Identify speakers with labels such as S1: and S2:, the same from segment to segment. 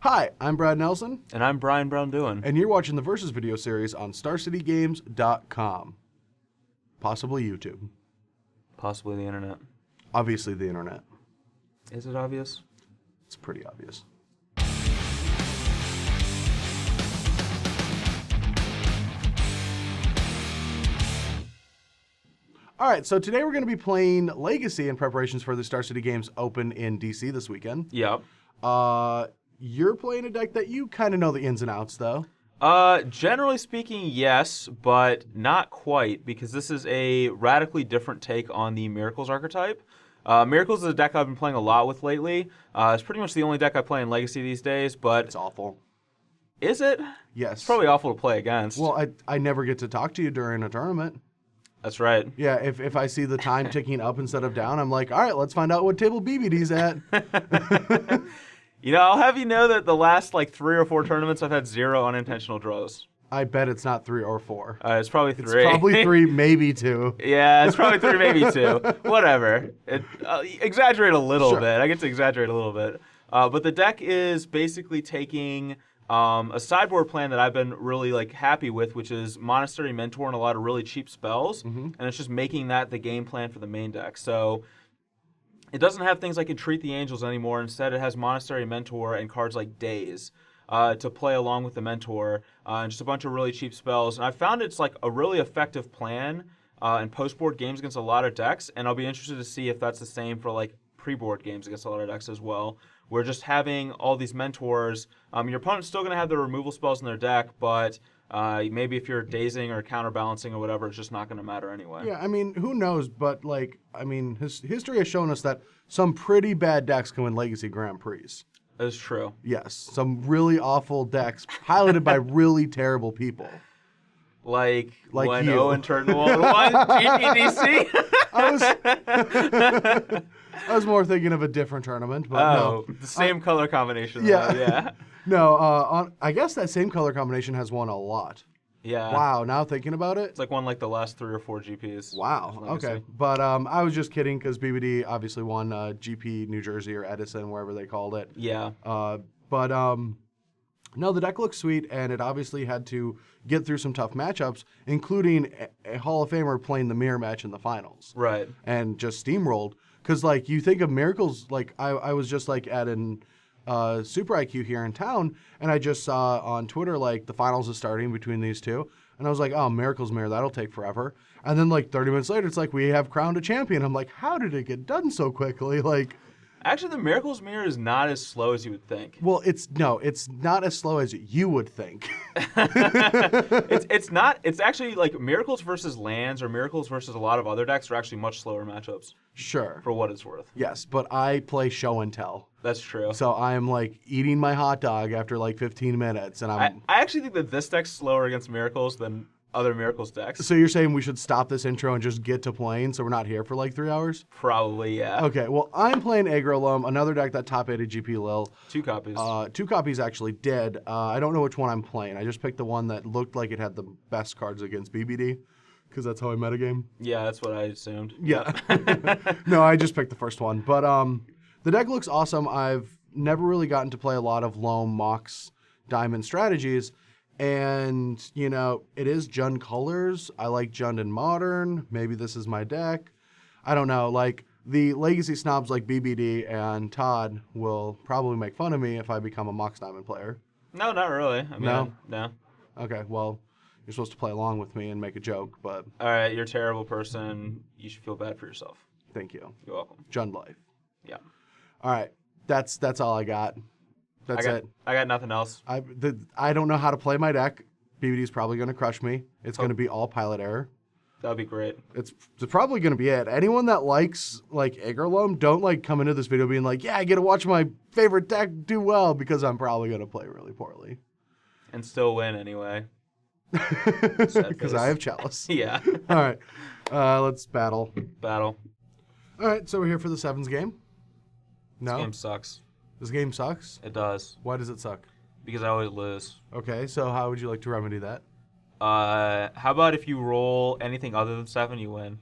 S1: Hi, I'm Brad Nelson.
S2: And I'm Brian Braun-Duin.
S1: And you're watching the Versus video series on StarCityGames.com. Possibly YouTube.
S2: Possibly the internet.
S1: Obviously the internet.
S2: Is it obvious?
S1: It's pretty obvious. All right, so today we're going to be playing Legacy in preparations for the Star City Games Open in DC this weekend.
S2: Yep.
S1: You're playing a deck that you kind of know the ins and outs, though.
S2: Generally speaking, yes, but not quite, because this is a radically different take on the Miracles archetype. Miracles is a deck I've been playing a lot with lately. It's pretty much the only deck I play in Legacy these days, but...
S1: It's awful.
S2: Is it?
S1: Yes.
S2: It's probably awful to play against.
S1: Well, I never get to talk to you during a tournament.
S2: That's right.
S1: Yeah, if I see the time ticking up instead of down, I'm like, all right, let's find out what table BBD's at.
S2: You know, I'll have you know that the last, 3 or 4 tournaments, I've had 0 unintentional draws.
S1: I bet it's not 3 or 4.
S2: It's probably 3.
S1: It's probably 3, maybe 2.
S2: Yeah, it's probably 3, maybe 2. Whatever. Exaggerate a little
S1: Sure.
S2: bit. I get to exaggerate a little bit. But the deck is basically taking a sideboard plan that I've been really happy with, which is Monastery Mentor and a lot of really cheap spells. And it's just making that the game plan for the main deck. So it doesn't have things like Entreat the Angels anymore. Instead, it has Monastery Mentor and cards like Daze to play along with the Mentor, and just a bunch of really cheap spells. And I found it's a really effective plan in post-board games against a lot of decks, and I'll be interested to see if that's the same for pre-board games against a lot of decks as well. We're just having all these Mentors. Your opponent's still going to have their removal spells in their deck, but maybe if you're dazing or counterbalancing or whatever, it's just not going to matter anyway.
S1: Yeah, I mean, who knows? But, history has shown us that some pretty bad decks can win Legacy Grand Prix.
S2: That's true.
S1: Yes, some really awful decks piloted by really terrible people.
S2: Like when
S1: you.
S2: Owen Turnwald won GPDC?
S1: I was more thinking of a different tournament, but no.
S2: The same color combination.
S1: Yeah.
S2: Yeah.
S1: No, I guess that same color combination has won a lot.
S2: Yeah.
S1: Wow, now thinking about it.
S2: It's won the last 3 or 4 GPs.
S1: Wow, okay. But I was just kidding because BBD obviously won GP New Jersey or Edison, wherever they called it.
S2: Yeah.
S1: No, the deck looks sweet, and it obviously had to get through some tough matchups, including a Hall of Famer playing the mirror match in the finals.
S2: Right.
S1: And just steamrolled. Because, you think of Miracles, I was just, at an Super IQ here in town, and I just saw on Twitter, the finals is starting between these two. And I was like, oh, Miracles Mirror, that'll take forever. And then, 30 minutes later, it's we have crowned a champion. I'm like, how did it get done so quickly?
S2: Actually, the Miracles Mirror is not as slow as you would think.
S1: Well, it's not as slow as you would think.
S2: It's not. It's actually Miracles versus lands or Miracles versus a lot of other decks are actually much slower matchups.
S1: Sure.
S2: For what it's worth.
S1: Yes, but I play show and tell.
S2: That's true.
S1: So I'm eating my hot dog after 15 minutes, and
S2: I actually think that this deck's slower against Miracles than other Miracles decks.
S1: So you're saying we should stop this intro and just get to playing so we're not here for 3 hours?
S2: Probably, yeah.
S1: Okay, well, I'm playing Aggro, Loam, another deck that top-aided GP Lil.
S2: 2 copies.
S1: 2 copies actually did. I don't know which one I'm playing. I just picked the one that looked like it had the best cards against BBD, because that's how I metagame.
S2: Yeah, that's what I assumed.
S1: Yeah. No, I just picked the first one. But the deck looks awesome. I've never really gotten to play a lot of Loam, Mox, Diamond strategies. And, it is Jund colors. I like Jund in Modern. Maybe this is my deck. I don't know. The Legacy snobs like BBD and Todd will probably make fun of me if I become a Mox Diamond player.
S2: No, not really. No?
S1: Okay, well, you're supposed to play along with me and make a joke, but...
S2: All right, you're a terrible person. You should feel bad for yourself.
S1: Thank you.
S2: You're welcome.
S1: Jund life.
S2: Yeah.
S1: All right, that's all I got. That's it.
S2: I got nothing else.
S1: I don't know how to play my deck. BBD's probably going to crush me. It's going to be all pilot error.
S2: That'd be great.
S1: It's probably going to be it. Anyone that likes Aggro Loam, don't come into this video being yeah, I get to watch my favorite deck do well, because I'm probably going to play really poorly.
S2: And still win anyway.
S1: Because I have Chalice.
S2: Yeah.
S1: All right. Let's battle.
S2: Battle.
S1: All right, so we're here for the Sevens game. No?
S2: This game sucks.
S1: This game sucks?
S2: It does.
S1: Why does it suck?
S2: Because I always lose.
S1: Okay, so how would you like to remedy that?
S2: How about if you roll anything other than 7, you win?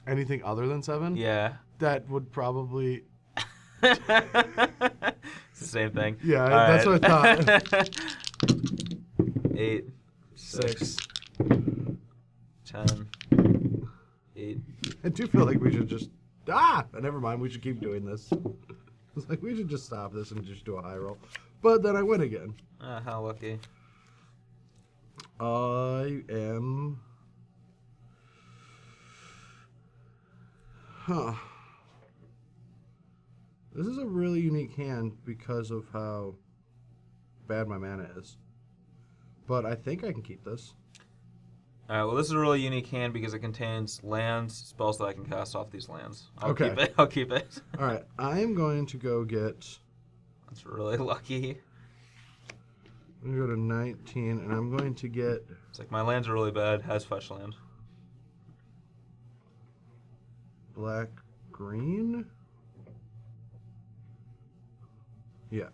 S1: Anything other than 7?
S2: Yeah.
S1: That would probably...
S2: This the same thing.
S1: Yeah,
S2: All
S1: that's
S2: right.
S1: what I thought.
S2: 8, 6, 10, 8.
S1: I do feel like we should just never mind. We should keep doing this. It's like we should just stop this and just do a high roll. But then I win again.
S2: How lucky.
S1: I am. Huh. This is a really unique hand because of how bad my mana is. But I think I can keep this.
S2: Alright, well, this is a really unique hand because it contains lands, spells that I can cast off these lands. I'll keep it.
S1: Alright, I am going to go get.
S2: That's really lucky.
S1: I'm going to go to 19, and I'm going to get.
S2: It's like my lands are really bad. Has fetch land.
S1: Black, green? Yeah.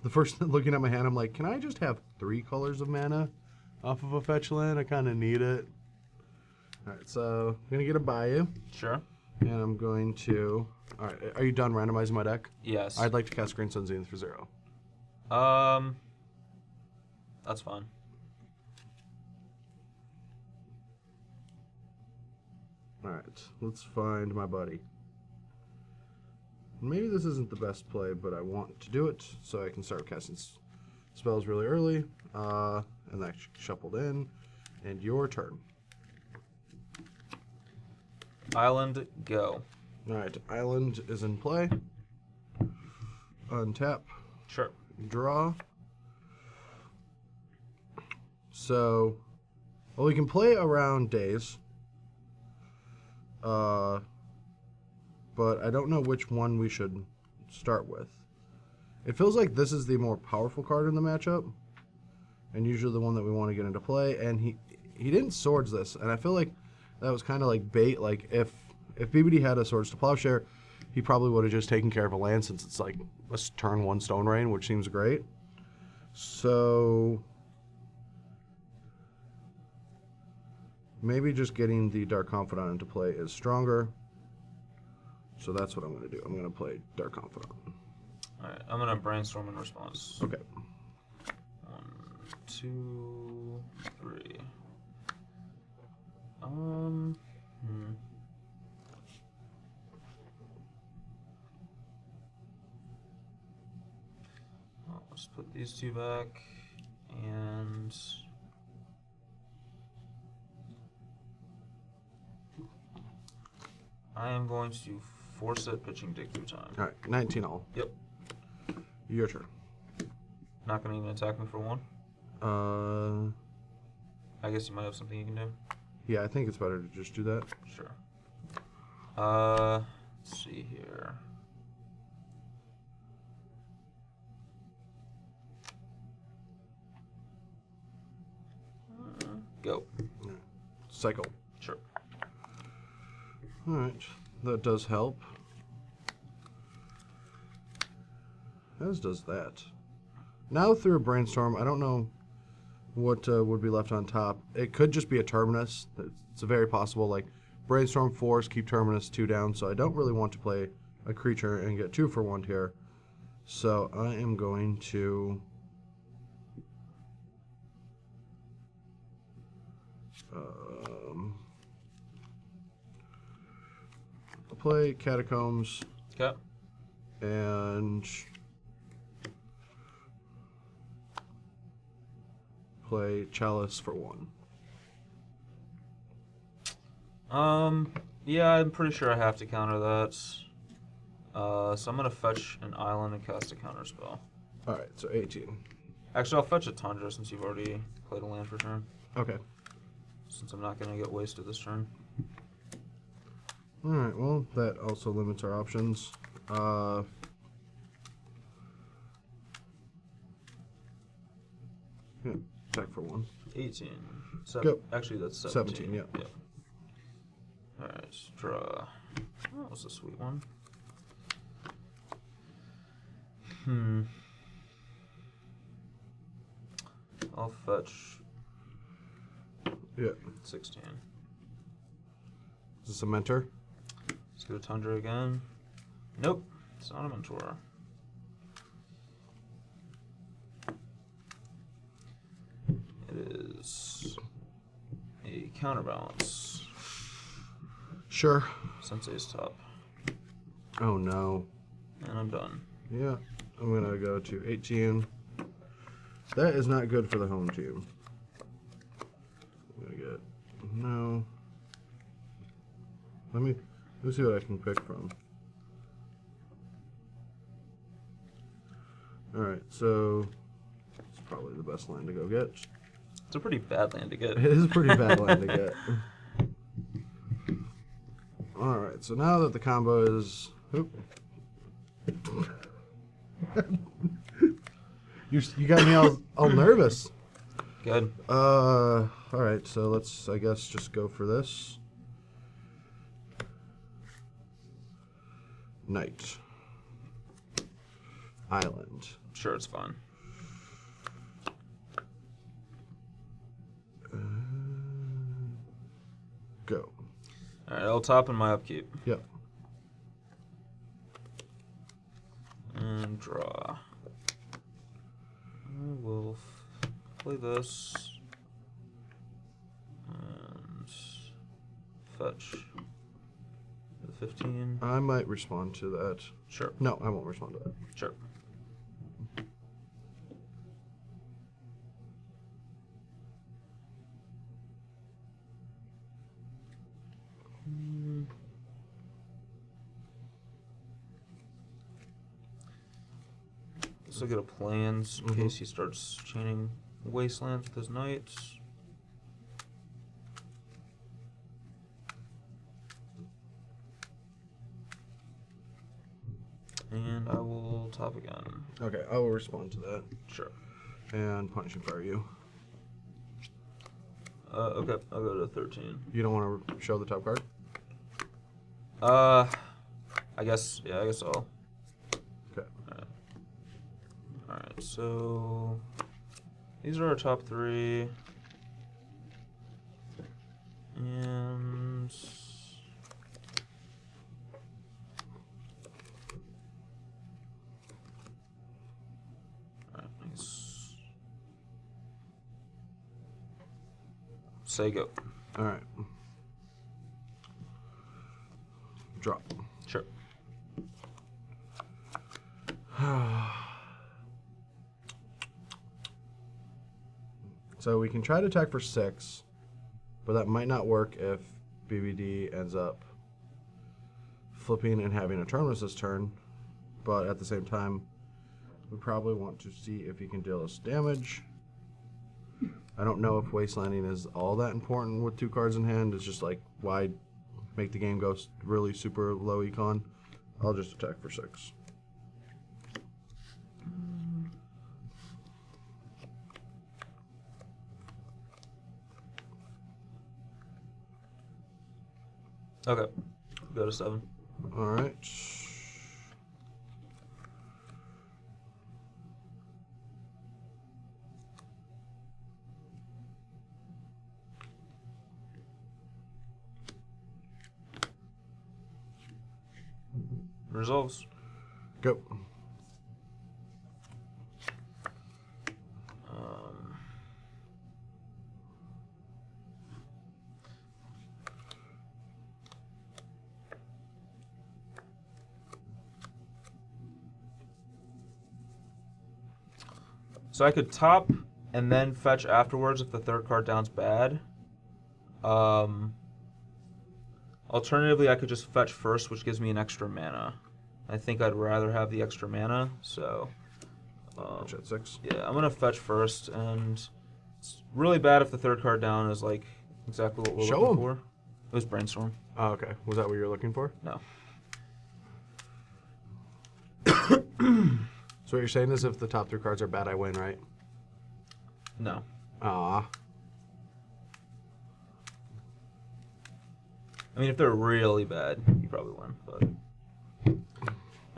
S1: The first looking at my hand, I'm like, can I just have 3 colors of mana off of a fetch land? I kind of need it. All right, so I'm going to get a Bayou.
S2: Sure.
S1: And I'm going to... All right, are you done randomizing my deck?
S2: Yes.
S1: I'd like to cast Green Sun Zenith for 0.
S2: That's fine.
S1: All right, let's find my buddy. Maybe this isn't the best play, but I want to do it so I can start casting spells really early. And that shuffled in. And your turn.
S2: Island, go.
S1: All right, Island is in play. Untap.
S2: Sure.
S1: Draw. So, well, we can play around days. But I don't know which one we should start with. It feels like this is the more powerful card in the matchup, and usually the one that we want to get into play. And he didn't swords this, and I feel like that was kind of like bait. Like if BBD had a Swords to Plowshare, he probably would have just taken care of a land since it's like a turn 1 Stone Rain, which seems great. So maybe just getting the Dark Confidant into play is stronger. So that's what I'm going to do. I'm going to play Dark Confidant.
S2: All right, I'm going to brainstorm in response.
S1: Okay.
S2: 1, 2, 3. Well, let's put these 2 back, and I am going to force it pitching dig through time.
S1: All right, 19 all.
S2: Yep.
S1: Your turn.
S2: Not going to even attack me for 1? I guess you might have something you can do.
S1: Yeah, I think it's better to just do that.
S2: Sure. Let's see here. Go.
S1: Cycle.
S2: Sure.
S1: All right, that does help. As does that. Now through a brainstorm, I don't know what would be left on top. It could just be a Terminus. It's a very possible, like, brainstorm force, keep Terminus 2 down, so I don't really want to play a creature and get 2 for 1 here. So I am going to play Catacombs.
S2: Okay.
S1: And play Chalice for 1.
S2: Yeah, I'm pretty sure I have to counter that. So I'm gonna fetch an island and cast a counter spell.
S1: All right, so 18.
S2: Actually, I'll fetch a Tundra since you've already played a land for turn.
S1: Okay.
S2: Since I'm not gonna get wasted this turn.
S1: All right, well, that also limits our options. Yeah, attack for 1.
S2: 18.
S1: Go.
S2: Actually, that's 17.
S1: 17, yeah.
S2: Yep. Alright, draw. Oh, that was a sweet one. I'll fetch
S1: Yeah.
S2: 16.
S1: Is this a mentor?
S2: Let's go Tundra again. Nope, it's not a Mentor. It is a Counterbalance.
S1: Sure.
S2: Sensei's top.
S1: Oh no.
S2: And I'm done.
S1: Yeah, I'm gonna go to 18. That is not good for the home team. I'm gonna get no. Let me see what I can pick from. All right, so it's probably the best land to go get.
S2: It's a pretty bad land to get.
S1: It is a pretty bad land to get. All right, so now that the combo is. Oop. You got me all nervous.
S2: Good.
S1: All right, so let's, I guess, just go for this. Knight. Island.
S2: Sure, it's fine.
S1: Go.
S2: All right, I'll top in my upkeep.
S1: Yep.
S2: And draw. I will play this. And fetch. The 15.
S1: I might respond to that.
S2: Sure.
S1: No, I won't respond to that.
S2: Sure. Let's look at a plans in case he starts chaining wastelands with his knights. And I will top again.
S1: Okay, I will respond to that.
S2: Sure.
S1: And punishing fire you.
S2: Okay, I'll go to 13.
S1: You don't want to show the top card?
S2: I guess I'll.
S1: Okay.
S2: Alright, so these are our top 3. And alright, nice. Say go.
S1: Alright. Drop.
S2: Sure.
S1: So we can try to attack for 6, but that might not work if BBD ends up flipping and having a turn this turn. But at the same time, we probably want to see if he can deal us damage. I don't know if wastelanding is all that important with 2 cards in hand. It's just like, why make the game go really super low econ? I'll just attack for 6.
S2: Okay. Go to 7.
S1: All right.
S2: Resolves.
S1: Go.
S2: So I could top and then fetch afterwards if the 3rd card down's bad. Alternatively, I could just fetch first, which gives me an extra mana. I think I'd rather have the extra mana, so...
S1: Fetch at 6.
S2: Yeah, I'm going to fetch first, and it's really bad if the 3rd card down is like exactly what we're looking for. It was Brainstorm.
S1: Oh, okay. Was that what you were looking for?
S2: No.
S1: So what you're saying is if the top 3 cards are bad, I win, right?
S2: No.
S1: Ah.
S2: I mean, if they're really bad, you probably win, but...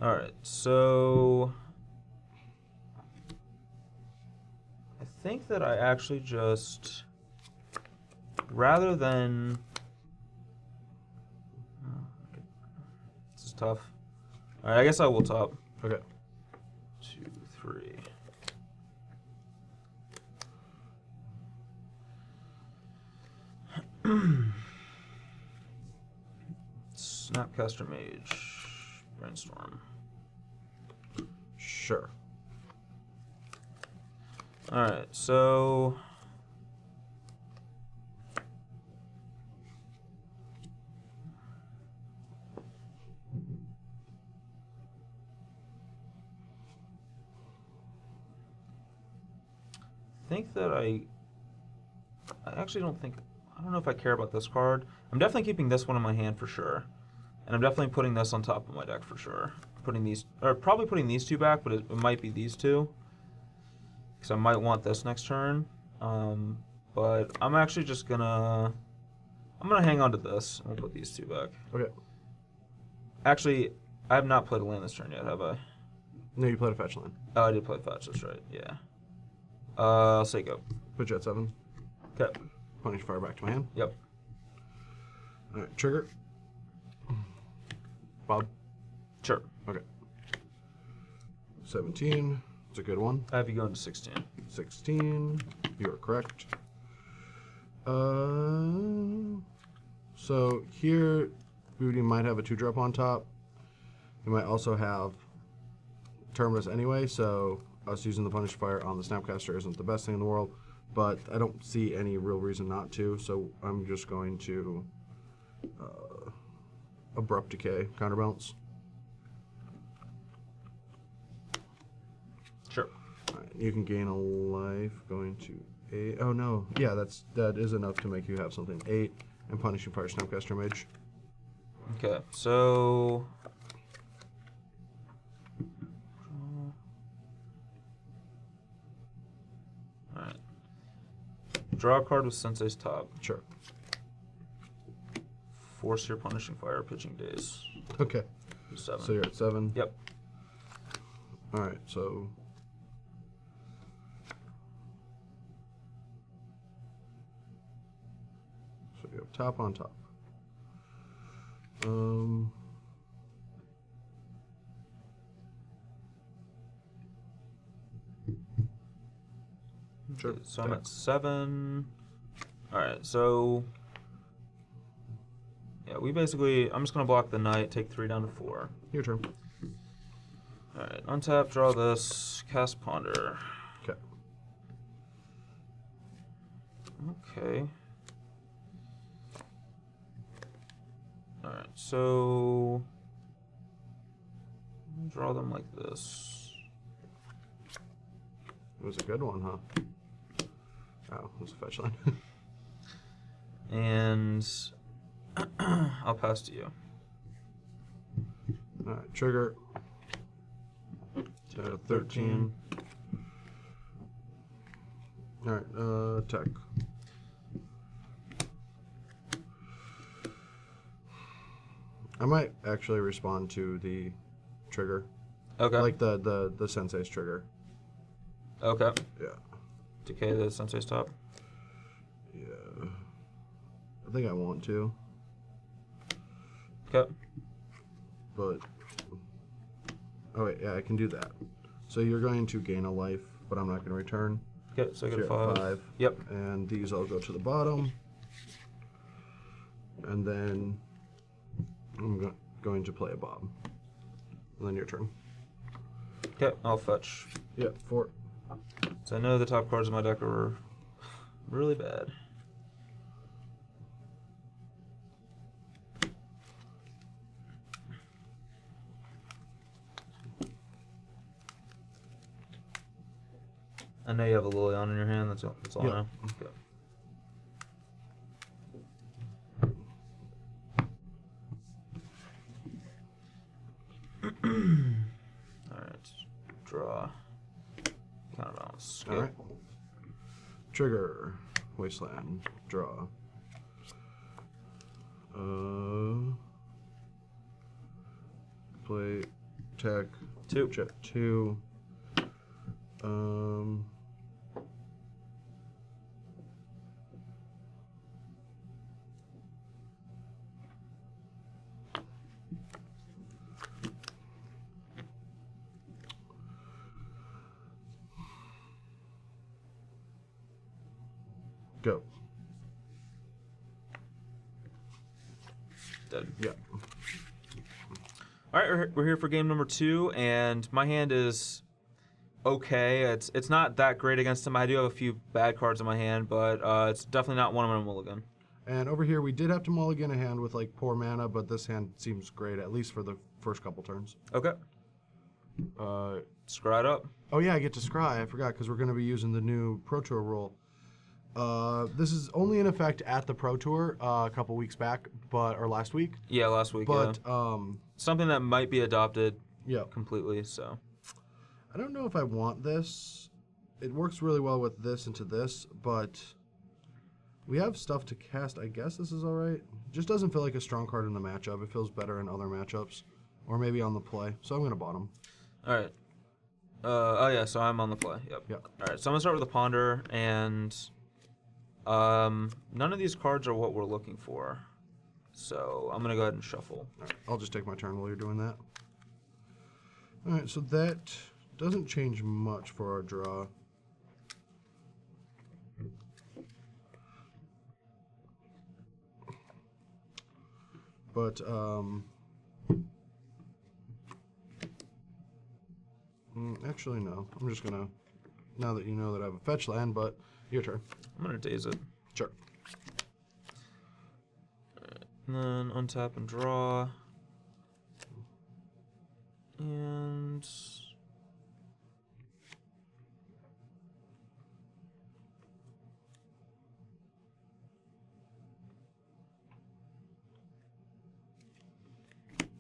S2: Alright, so... I think that I actually just... Rather than... tough. All right, I guess I will top.
S1: Okay.
S2: 2, 3. Snapcaster Mage. Brainstorm.
S1: Sure.
S2: Alright, so... I think that I actually don't think... I don't know if I care about this card. I'm definitely keeping this one in my hand for sure. And I'm definitely putting this on top of my deck for sure. Putting these... Or probably putting these two back, but it might be these two. Because I might want this next turn. But I'm actually just gonna... I'm gonna hang on to this. I'm gonna put these two back.
S1: Okay.
S2: Actually, I have not played a land this turn yet, have I?
S1: No, you played a fetch land.
S2: Oh, I did play fetch, that's right, yeah. I'll say go.
S1: Put you at 7.
S2: Okay.
S1: Punish fire back to my hand.
S2: Yep.
S1: Alright, trigger. Bob.
S2: Sure.
S1: Okay. 17. It's a good one.
S2: I have you going to 16.
S1: 16. You are correct. So here, Booty might have a 2-drop on top. You might also have Terminus anyway, so us using the Punish Fire on the Snapcaster isn't the best thing in the world, but I don't see any real reason not to, so I'm just going to Abrupt Decay, Counterbalance.
S2: Sure.
S1: All right, you can gain a life going to 8. Oh no, yeah, that is enough to make you have something. 8 and Punishing Fire Snapcaster Mage.
S2: Okay, so... Alright. Draw a card with Sensei's top.
S1: Sure.
S2: Force your Punishing Fire pitching days.
S1: Okay.
S2: 7.
S1: So you're at 7.
S2: Yep.
S1: All right, so you have top on top. Sure.
S2: So I'm at 7. Alright, so... Yeah, we basically... I'm just going to block the knight, take 3 down to 4.
S1: Your turn.
S2: Alright, untap, draw this, cast Ponder.
S1: Okay.
S2: Okay. Alright, so... draw them like this.
S1: It was a good one, huh? Oh, it was a fetch line.
S2: And... I'll pass to you.
S1: Alright, trigger. 13. Alright, attack. I might actually respond to the trigger.
S2: Okay.
S1: Like the Sensei's trigger.
S2: Okay.
S1: Yeah.
S2: Decay the Sensei's top.
S1: Yeah. I think I want to.
S2: Okay.
S1: But... Oh wait, yeah, I can do that. So you're going to gain a life, but I'm not going to return.
S2: Okay, so I get a
S1: you're at
S2: 5. Yep.
S1: And these all go to the bottom. And then I'm going to play a Bob. And then your turn.
S2: Okay, I'll fetch.
S1: Yeah, 4.
S2: So I know the top cards in my deck are really bad. I know you have a Lilion in your hand, that's all I know. Okay. Alright, draw. Counterbalance. Okay.
S1: Alright. Trigger. Wasteland. Draw. Play. Tech.
S2: 2.
S1: Jet 2. Go.
S2: Dead.
S1: Yeah.
S2: All right, we're here for game number 2, and my hand is okay. It's not that great against him. I do have a few bad cards in my hand, but it's definitely not one of them mulligan.
S1: And over here, we did have to mulligan a hand with like poor mana, but this hand seems great, at least for the first couple turns.
S2: Okay. Scry it up.
S1: Oh yeah, I get to scry. I forgot because we're going to be using the new Pro Tour rule. This is only in effect at the Pro Tour a couple weeks back, or last week.
S2: Yeah, last week.
S1: But
S2: yeah. Something that might be adopted.
S1: Yeah.
S2: Completely. So.
S1: I don't know if I want this. It works really well with this into this, but we have stuff to cast. I guess this is all right. Just doesn't feel like a strong card in the matchup. It feels better in other matchups, or maybe on the play. So I'm going to bottom.
S2: All right. Oh yeah, so I'm on the play. Yep. All right, so I'm gonna start with the ponder, and none of these cards are what we're looking for. So I'm gonna go ahead and shuffle.
S1: All right, I'll just take my turn while you're doing that. All right, so that doesn't change much for our draw. But actually, no. I'm just gonna, now that you know that I have a fetch land, but your turn.
S2: I'm gonna daze it.
S1: Sure.
S2: And then untap and draw. And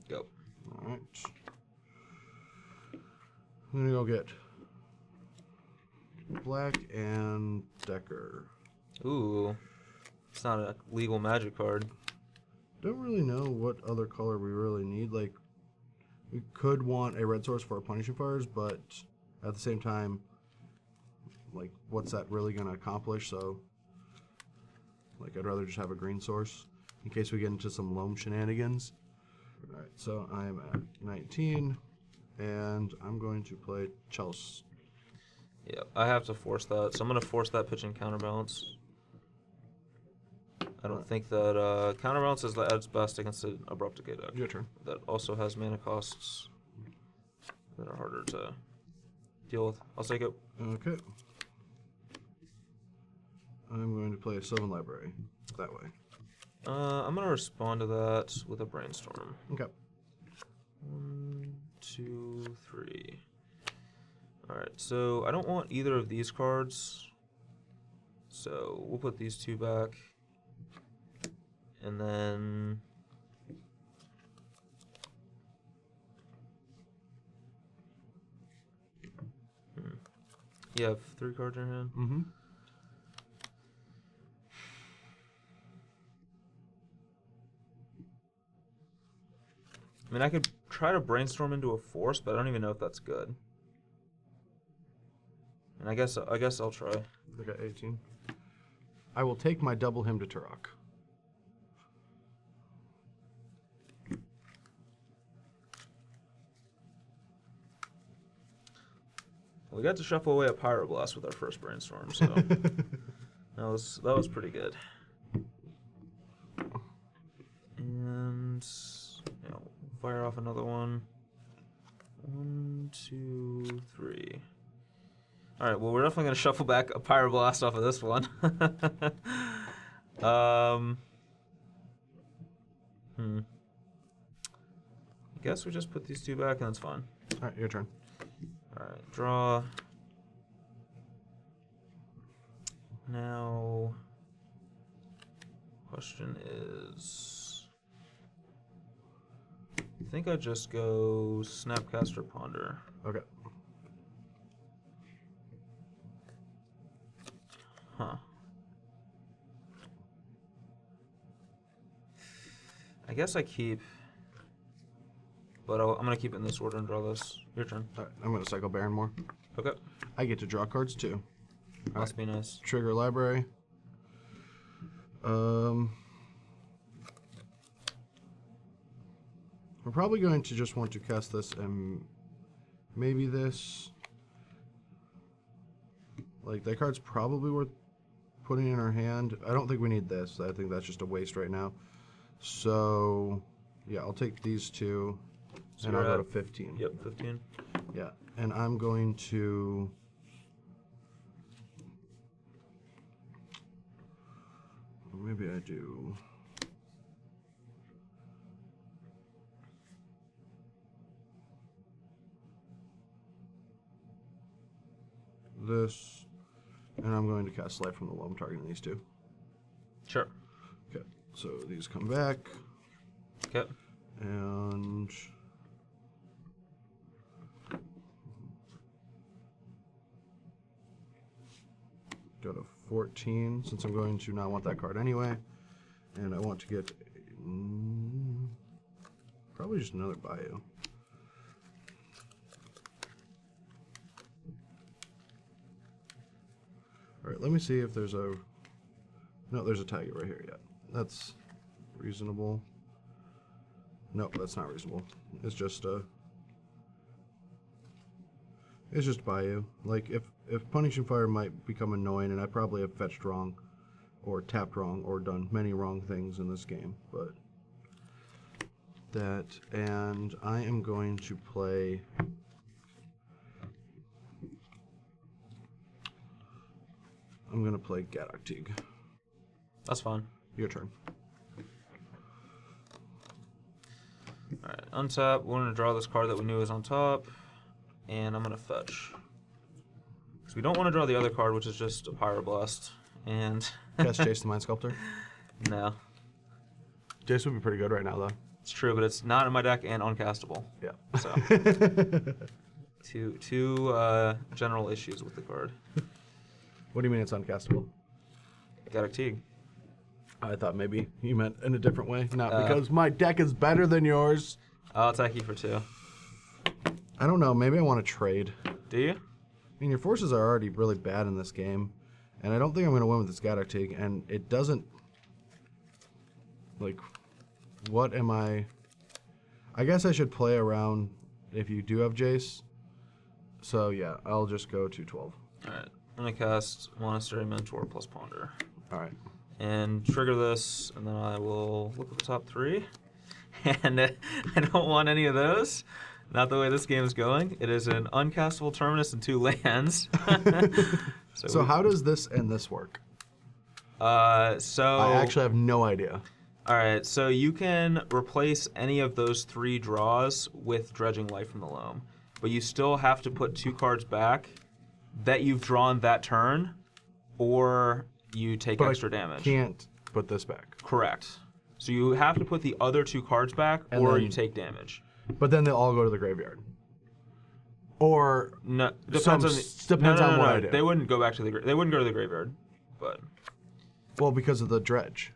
S2: go.
S1: All right. I'm gonna go get black and Decker.
S2: Ooh, it's not a legal magic card.
S1: Don't really know what other color we really need. Like, we could want a red source for our punishing fires, but at the same time, like, what's that really gonna accomplish? So, like, I'd rather just have a green source in case we get into some Loam shenanigans. All right, so I'm at 19. And I'm going to play Chelsea.
S2: Yeah, I have to force that, so I'm going to force that pitch and counterbalance. I don't think that counterbalance is at its best against an abrupt decay deck.
S1: Your turn.
S2: That also has mana costs that are harder to deal with. I'll take it.
S1: Okay. I'm going to play a Sylvan Library that way.
S2: I'm going to respond to that with a Brainstorm.
S1: Okay.
S2: 1, 2, 3. Alright, so I don't want either of these cards. So we'll put these two back. And then you have 3 cards in your hand?
S1: Mm-hmm.
S2: I mean, I could try to brainstorm into a force, but I don't even know if that's good. And I guess I'll try.
S1: I got 18. I will take my double hymn to Turok.
S2: We got to shuffle away a Pyroblast with our first brainstorm, so that was pretty good. And fire off another one. 1, 2, 3. All right. Well, we're definitely gonna shuffle back a Pyroblast off of this one. I guess we just put these two back, and that's fine.
S1: All right, your turn.
S2: All right. Draw. Now, question is, I think I just go Snapcaster Ponder.
S1: Okay.
S2: Huh. I guess I keep, but I'm going to keep it in this order and draw this. Your turn.
S1: All right, I'm going to cycle Baron more.
S2: Okay.
S1: I get to draw cards too.
S2: Must be nice.
S1: Trigger library. We're probably going to just want to cast this and maybe this. Like, that card's probably worth putting in our hand. I don't think we need this. I think that's just a waste right now. So, yeah, I'll take these two,
S2: So
S1: and I'll
S2: you're
S1: go
S2: at-
S1: to 15.
S2: Yep, 15.
S1: Yeah, and I'm going to... Maybe I do... this, and I'm going to cast Light from the Loam, targeting these two.
S2: Sure.
S1: Okay, so these come back,
S2: Okay.
S1: and go to 14, since I'm going to not want that card anyway, and I want to get probably just another Bayou. All right, let me see if there's a... No, there's a Tiger right here yet. That's reasonable. No, that's not reasonable. It's just a... It's just Bayou. Like, if Punishing Fire might become annoying, and I probably have fetched wrong, or tapped wrong, or done many wrong things in this game, but... That, and I am going to play... I'm going to play Gaddock Teague.
S2: That's fine.
S1: Your turn.
S2: Alright, untap. We're going to draw this card that we knew was on top. And I'm going to fetch. Because we don't want to draw the other card, which is just a Pyroblast. And...
S1: Cast Chase the Mind Sculptor.
S2: No.
S1: Jace would be pretty good right now, though.
S2: It's true, but it's not in my deck and uncastable.
S1: Yeah.
S2: So, two general issues with the card.
S1: What do you mean it's uncastable?
S2: Gaddock Teague.
S1: I thought maybe you meant in a different way. Not because my deck is better than yours.
S2: I'll attack you for 2.
S1: I don't know. Maybe I want to trade.
S2: Do you?
S1: I mean, your forces are already really bad in this game. And I don't think I'm going to win with this Gaddock Teague. And it doesn't... Like, what am I... I guess I should play around if you do have Jace. So, yeah, I'll just go to 12.
S2: Alright. I'm going to cast Monastery Mentor plus Ponder.
S1: All right.
S2: And trigger this, and then I will look at the top 3. And I don't want any of those. Not the way this game is going. It is an uncastable Terminus and 2 lands.
S1: So how does this and this work?
S2: I
S1: actually have no idea.
S2: Alright, so you can replace any of those 3 draws with Dredging Light from the Loam. But you still have to put 2 cards back that you've drawn that turn, or you take extra damage.
S1: Can't put this back.
S2: Correct. So you have to put the other 2 cards back,
S1: And
S2: or
S1: then-
S2: you take damage.
S1: But then they'll all go to the graveyard. Or
S2: No,
S1: Some
S2: depends on
S1: depends on what I do.
S2: They wouldn't go back to they wouldn't go to the graveyard, but
S1: well, because of the dredge.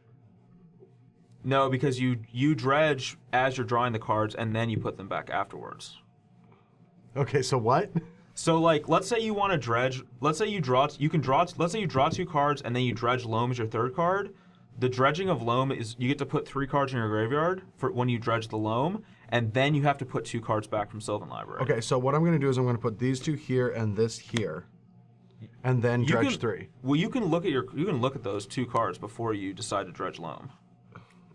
S2: no, because you dredge as you're drawing the cards, and then you put them back afterwards.
S1: Okay, so what?
S2: So like, let's say you want to dredge. Let's say you draw. You can draw. Let's say you draw 2 cards, and then you dredge Loam as your 3rd card. The dredging of Loam is you get to put 3 cards in your graveyard for when you dredge the Loam, and then you have to put 2 cards back from Sylvan Library.
S1: Okay, so what I'm going to do is I'm going to put these 2 here and this here, and then dredge 3.
S2: Well, you can look at those 2 cards before you decide to dredge Loam.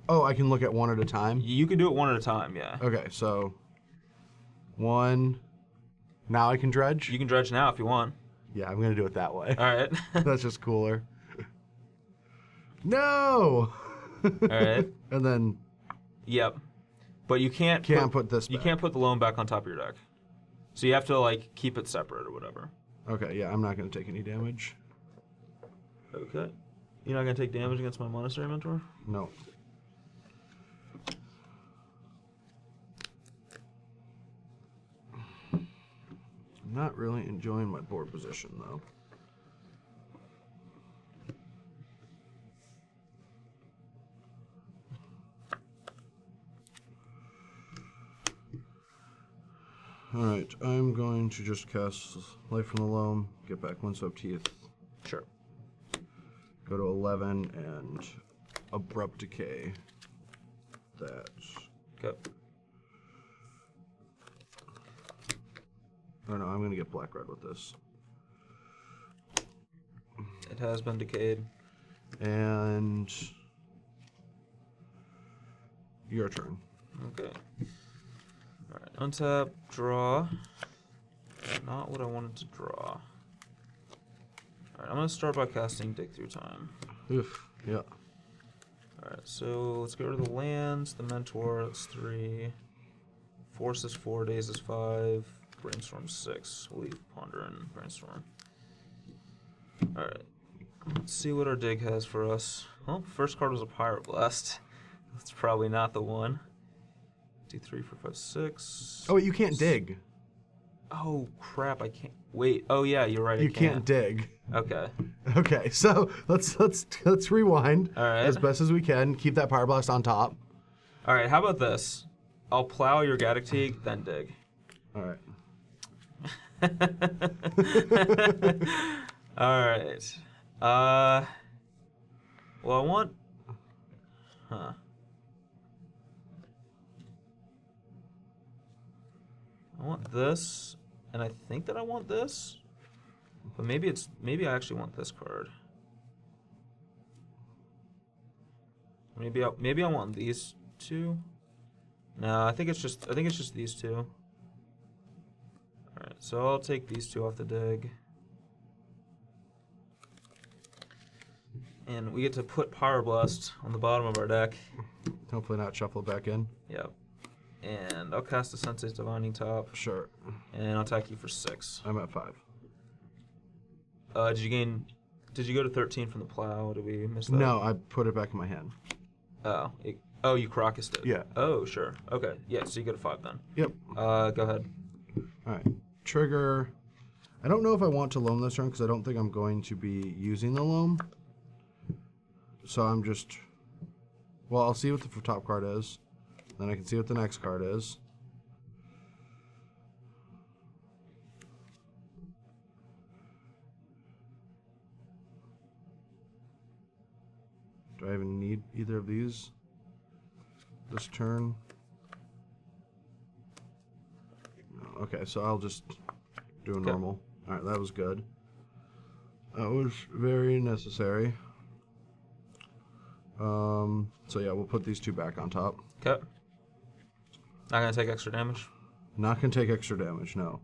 S1: Oh, I can look at one at a time?
S2: You can do it one at a time, yeah.
S1: Okay, so 1. Now I can dredge?
S2: You can dredge now if you want.
S1: Yeah, I'm going to do it that way.
S2: All right.
S1: That's just cooler. No!
S2: All right.
S1: And then
S2: Yep. But you can't
S1: put this
S2: You
S1: back.
S2: can't put the Loam back on top of your deck. So you have to like keep it separate or whatever.
S1: Okay, yeah, I'm not going to take any damage.
S2: Okay. You're not gonna take damage against my Monastery Mentor?
S1: No. I'm not really enjoying my board position, though. Alright, I'm going to just cast Life from the Loam, get back Windswept Teeth,
S2: Sure.
S1: go to 11, and Abrupt Decay. That.
S2: Okay.
S1: Oh no, I'm going to get Black Red with this.
S2: It has been decayed.
S1: And your turn.
S2: Okay. All right. Untap, draw. Not what I wanted to draw. All right. I'm gonna start by casting Dig Through Time.
S1: Oof. Yeah.
S2: All right. So let's get rid of the lands. The Mentor. That's 3. Force is 4. Days is 5. Brainstorm 6. We'll leave Ponder and Brainstorm. All right. Let's see what our dig has for us. Well, first card was a Pyroblast. That's probably not the one. 2, 3, 4, 5, 6.
S1: Oh, wait, you can't dig.
S2: Oh crap! I can't. Wait. Oh yeah, you're right.
S1: You can't dig.
S2: Okay.
S1: Okay, so let's rewind
S2: All right.
S1: as best as we can. Keep that Power Blast on top.
S2: All right. How about this? I'll plow your Gaddock, then dig.
S1: All right.
S2: All right. Well, I want. Huh. I want this, and I think that I want this, but maybe I actually want this card. Maybe I want these two. No, I think it's just these two. All right, so I'll take these two off the dig, and we get to put Pyroblast on the bottom of our deck.
S1: Hopefully not shuffle it back in.
S2: Yep. And I'll cast the Sensei's Divining Top.
S1: Sure.
S2: And I'll attack you for 6.
S1: I'm at 5.
S2: Did you go to 13 from the plow? Did we miss that?
S1: No, I put it back in my hand.
S2: Oh, you Crocus did?
S1: Yeah.
S2: Oh, sure. Okay. Yeah, so you go to 5 then.
S1: Yep.
S2: Go ahead.
S1: All right. Trigger. I don't know if I want to loam this turn because I don't think I'm going to be using the loam. So I'm just... Well, I'll see what the top card is. Then I can see what the next card is. Do I even need either of these this turn? No. Okay, so I'll just do a normal. All right, that was good. That was very necessary. So yeah, we'll put these two back on top.
S2: Okay. Not gonna take extra damage?
S1: Not gonna take extra damage, no.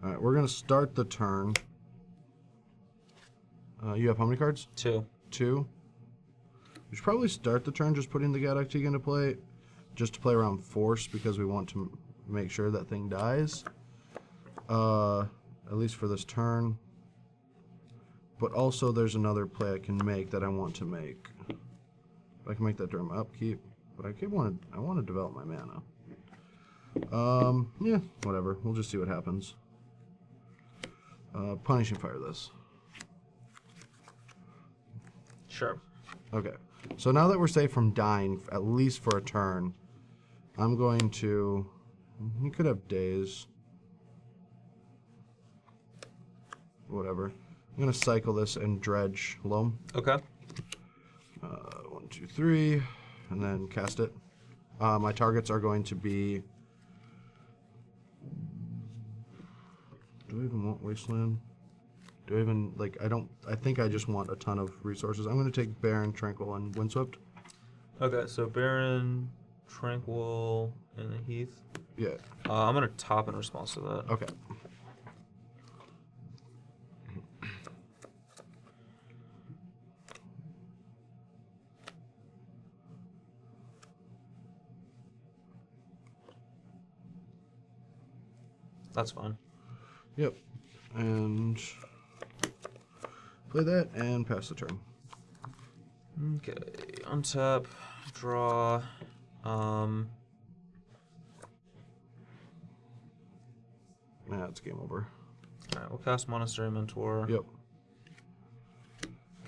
S1: All right, we're gonna start the turn. You have how many cards?
S2: 2.
S1: 2. We should probably start the turn just putting the Gaddock into play, just to play around Force because we want to make sure that thing dies. At least for this turn. But also there's another play I can make that I want to make. I can make that during my upkeep, but I want to develop my mana. Yeah, whatever. We'll just see what happens. Punishing Fire this.
S2: Sure.
S1: Okay. So now that we're safe from dying, at least for a turn, I'm going to... You could have days. Whatever. I'm going to cycle this and dredge Loam.
S2: Okay.
S1: 1, 2, 3, and then cast it. My targets are going to be... Do I even want Wasteland? Do I even, like, I think I just want a ton of resources. I'm going to take Barren, Tranquil, and Windswept.
S2: Okay, so Barren, Tranquil, and the Heath.
S1: Yeah.
S2: I'm going to top in response to that.
S1: Okay.
S2: That's fine.
S1: Yep. And play that and pass the turn.
S2: Okay. Untap, draw.
S1: Yeah, it's game over.
S2: Alright, we'll cast Monastery Mentor.
S1: Yep.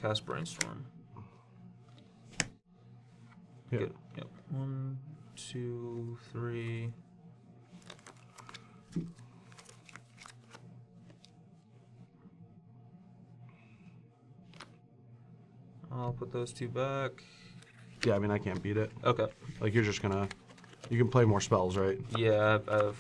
S2: Cast Brainstorm.
S1: Yep.
S2: Good. Yep. 1, 2, 3. I'll put those two back.
S1: Yeah, I mean, I can't beat it.
S2: Okay.
S1: Like, you're just gonna... You can play more spells, right?
S2: Yeah, I've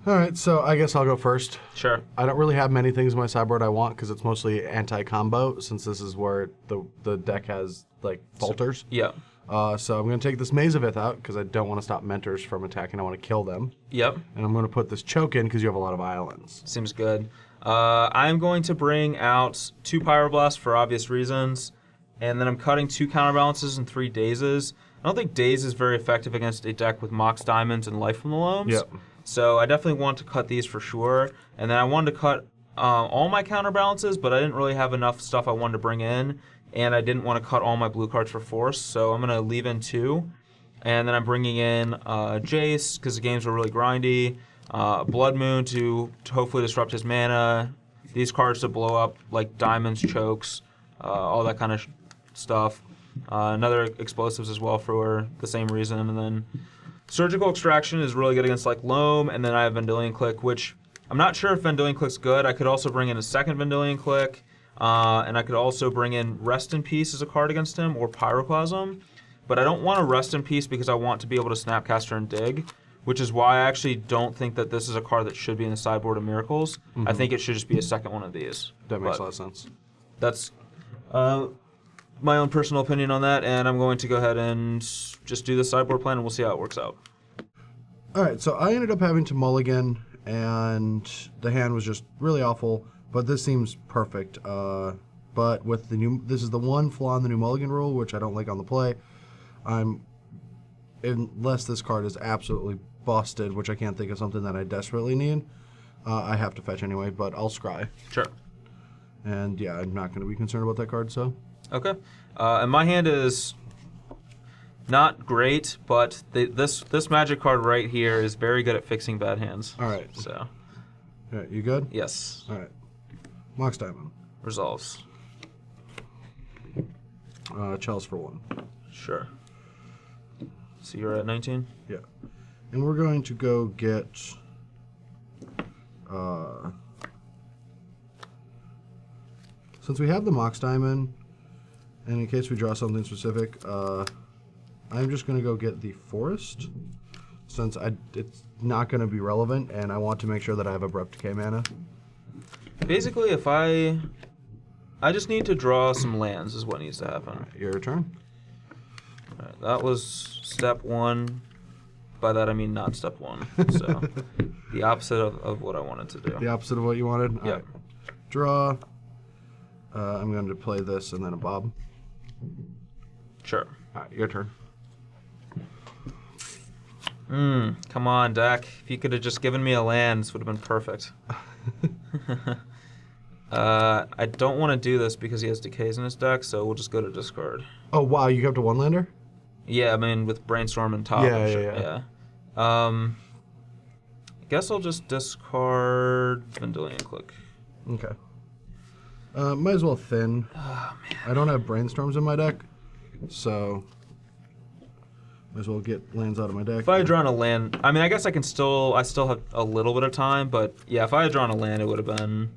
S1: All right, so I guess I'll go first.
S2: Sure.
S1: I don't really have many things in my sideboard I want because it's mostly anti-combo since this is where the deck has, like, falters.
S2: Yeah.
S1: So I'm going to take this Maze of Ith out because I don't want to stop Mentors from attacking. I want to kill them.
S2: Yep.
S1: And I'm going to put this Choke in because you have a lot of islands.
S2: Seems good. I'm going to bring out 2 Pyroblasts for obvious reasons, and then I'm cutting 2 Counterbalances and 3 Dazes. I don't think Daze is very effective against a deck with Mox Diamonds and Life from the Loams.
S1: Yep.
S2: So I definitely want to cut these for sure. And then I wanted to cut all my Counterbalances, but I didn't really have enough stuff I wanted to bring in, and I didn't want to cut all my blue cards for Force, so I'm going to leave in 2. And then I'm bringing in Jace, because the games were really grindy, Blood Moon to hopefully disrupt his mana, these cards to blow up like Diamonds, Chokes, all that kind of stuff. Another Explosives as well for the same reason, and then Surgical Extraction is really good against like Loam, and then I have Vendilion Click, which I'm not sure if Vendilion Click's good. I could also bring in a second Vendilion Click, and I could also bring in Rest in Peace as a card against him, or Pyroclasm. But I don't want to Rest in Peace because I want to be able to Snapcaster and Dig, which is why I actually don't think that this is a card that should be in the sideboard of Miracles. I think it should just be a second one of these.
S1: That makes a lot of sense.
S2: That's my own personal opinion on that, and I'm going to go ahead and just do the sideboard plan, and we'll see how it works out.
S1: All right, so I ended up having to mulligan, and the hand was just really awful, but this seems perfect. But with the new, this is the one flaw in the new mulligan rule, which I don't like on the play. Unless this card is absolutely busted, which I can't think of something that I desperately need, I have to fetch anyway, but I'll scry.
S2: Sure.
S1: And yeah, I'm not going to be concerned about that card, so.
S2: Okay. And my hand is not great, but this magic card right here is very good at fixing bad hands.
S1: All right.
S2: So.
S1: All right, you good?
S2: Yes.
S1: All right. Mox Diamond.
S2: Resolves.
S1: Chalice for 1.
S2: Sure. So you're at 19?
S1: Yeah. And we're going to go get since we have the Mox Diamond, and in case we draw something specific, I'm just going to go get the Forest, since it's not going to be relevant, and I want to make sure that I have Abrupt Decay mana.
S2: Basically, if I just need to draw some lands is what needs to happen.
S1: Right, your turn.
S2: All right, that was step 1. By that I mean not step 1. So the opposite of what I wanted to do.
S1: The opposite of what you wanted?
S2: Yeah.
S1: Right. Draw. I'm going to play this and then a Bob.
S2: Sure.
S1: All right, your turn.
S2: Come on, Dak. If you could have just given me a land, this would have been perfect. I don't want to do this because he has decays in his deck, so we'll just go to discard.
S1: Oh, wow, you have to one-lander?
S2: Yeah, I mean, with Brainstorm and top.
S1: Yeah.
S2: I guess I'll just discard Vendilion Click.
S1: Okay. Might as well thin.
S2: Oh, man.
S1: I don't have Brainstorms in my deck, so might as well get lands out of my deck.
S2: If I had drawn a land, I mean, I guess I still have a little bit of time, but yeah, if I had drawn a land, it would have been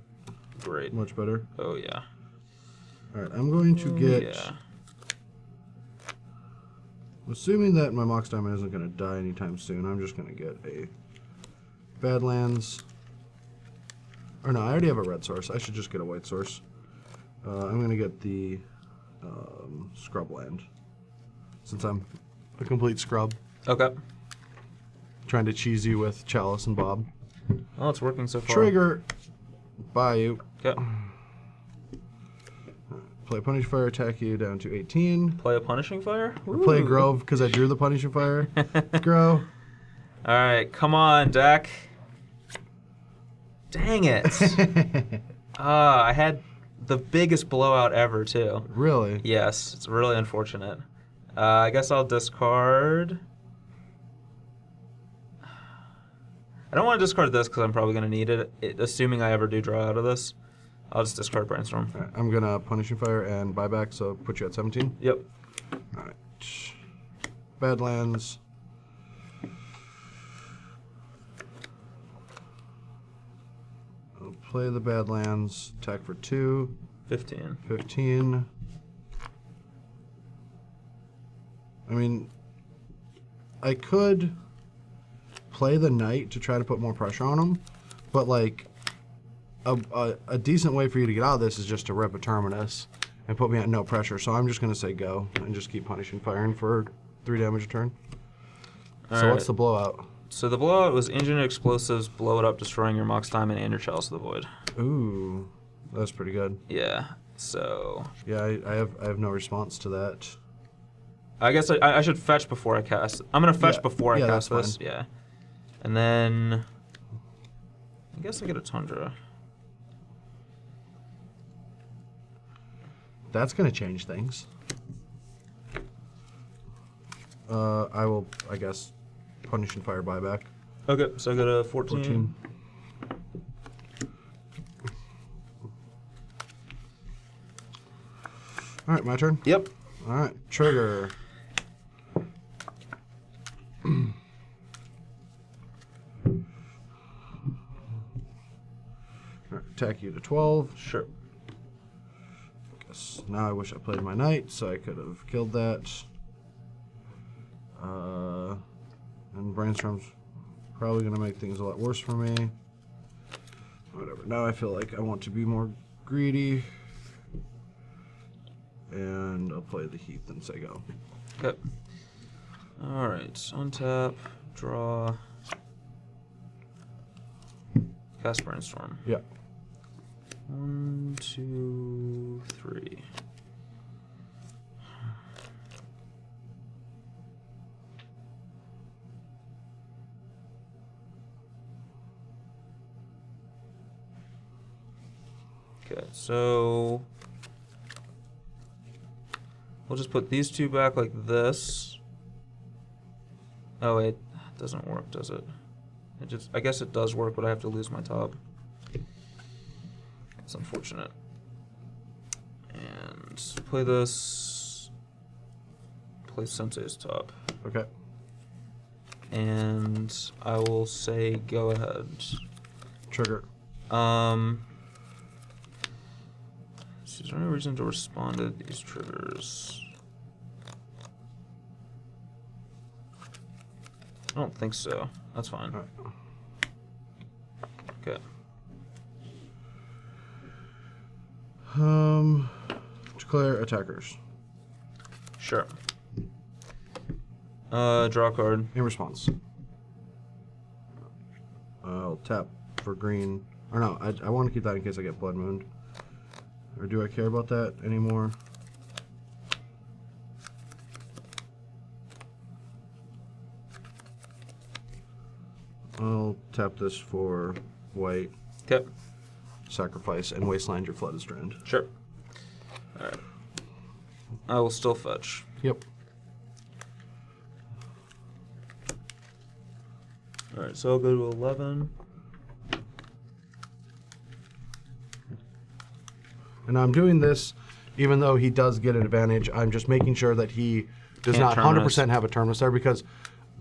S2: great.
S1: Much better.
S2: Oh, yeah.
S1: All right, I'm going to get...
S2: Yeah.
S1: Assuming that my Mox Diamond isn't going to die anytime soon, I'm just going to get a Badlands. Or no, I already have a red source. I should just get a white source. I'm going to get the Scrubland, since I'm a complete scrub.
S2: Okay.
S1: Trying to cheese you with Chalice and Bob.
S2: Oh, it's working so far.
S1: Trigger. Bayou.
S2: Okay.
S1: Play Punishing Fire, attack you down to 18.
S2: Play a Punishing Fire?
S1: Or play Grove because I drew the Punishing Fire. Grow.
S2: All right, come on, Dak. Dang it. I had the biggest blowout ever, too.
S1: Really?
S2: Yes, it's really unfortunate. I guess I'll discard. I don't want to discard this because I'm probably going to need it, assuming I ever do draw out of this. I'll just discard Brainstorm.
S1: All right, I'm going to Punishing Fire and buyback, so put you at 17.
S2: Yep.
S1: All right. Badlands. I'll play the Badlands. Attack for 2.
S2: 15.
S1: 15. I mean, I could play the knight to try to put more pressure on him, but like a decent way for you to get out of this is just to rip a terminus and put me at no pressure. So I'm just going to say go and just keep punishing firing for 3 damage a turn. So what's the blowout?
S2: So the blowout was engineered explosives, blow it up, destroying your Mox Diamond and your Chalice of the Void.
S1: Ooh, that's pretty good.
S2: Yeah. So.
S1: Yeah, I have no response to that.
S2: I guess I should fetch before I cast. I'm gonna fetch before I cast this.
S1: Fine.
S2: Yeah. And then I guess I get a Tundra.
S1: That's gonna change things. I will, I guess, punish and fire buyback.
S2: Okay, so I got a 14.
S1: All right, my turn?
S2: Yep.
S1: All right, trigger. All right, attack you to 12.
S2: Sure.
S1: Guess now I wish I played my knight, so I could have killed that. And Brainstorm's probably going to make things a lot worse for me. Whatever. Now I feel like I want to be more greedy. And I'll play the Heath and say go.
S2: Okay. Alright. Untap, draw, cast Brainstorm.
S1: Yeah.
S2: 1, 2, 3. Okay, so we'll just put these two back like this. Oh wait, it doesn't work, does it? I guess it does work, but I have to lose my top. It's unfortunate. And play this. Play Sensei's top.
S1: Okay.
S2: And I will say go ahead.
S1: Trigger.
S2: Is there any reason to respond to these triggers? I don't think so. That's fine.
S1: All right.
S2: Okay.
S1: Declare attackers.
S2: Sure. Draw a card.
S1: In response. I'll tap for green. Or no, I want to keep that in case I get Blood Moon. Or do I care about that anymore? I'll tap this for white.
S2: Okay.
S1: Sacrifice and wasteland your Flooded Strand.
S2: Sure. Alright. I will still fetch.
S1: Yep.
S2: Alright, so I'll go to 11.
S1: And I'm doing this, even though he does get an advantage, I'm just making sure that he does not 100% have a terminus there, because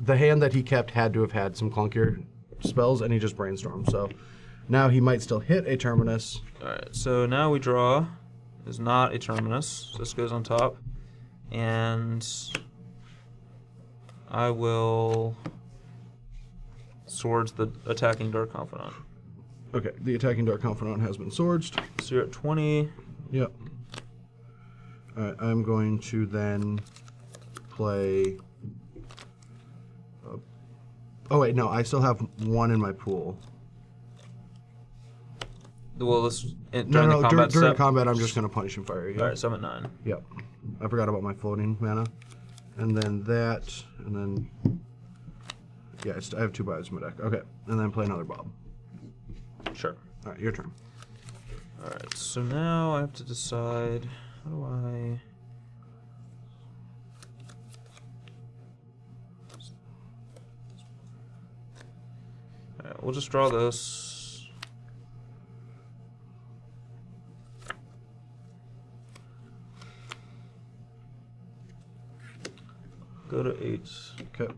S1: the hand that he kept had to have had some clunkier spells, and he just brainstormed. So now he might still hit a terminus.
S2: Alright, so now we draw is not a terminus. So this goes on top. And I will swords the attacking Dark Confidant.
S1: Okay, the attacking Dark Confidant has been swords.
S2: So you're at 20.
S1: Yep. Alright, I'm going to then play... oh wait, no, I still have one in my pool.
S2: Well, this during
S1: No,
S2: the combat
S1: during
S2: step.
S1: combat I'm just going to punish and fire you.
S2: Alright, so I'm at 9.
S1: Yep. I forgot about my floating mana. And then that, and then... yeah, I have 2 bios in my deck. Okay, and then play another Bob.
S2: Sure.
S1: Alright, your turn.
S2: Alright, so now I have to decide, how do I... Alright, we'll just draw this. Go to 8.
S1: Okay.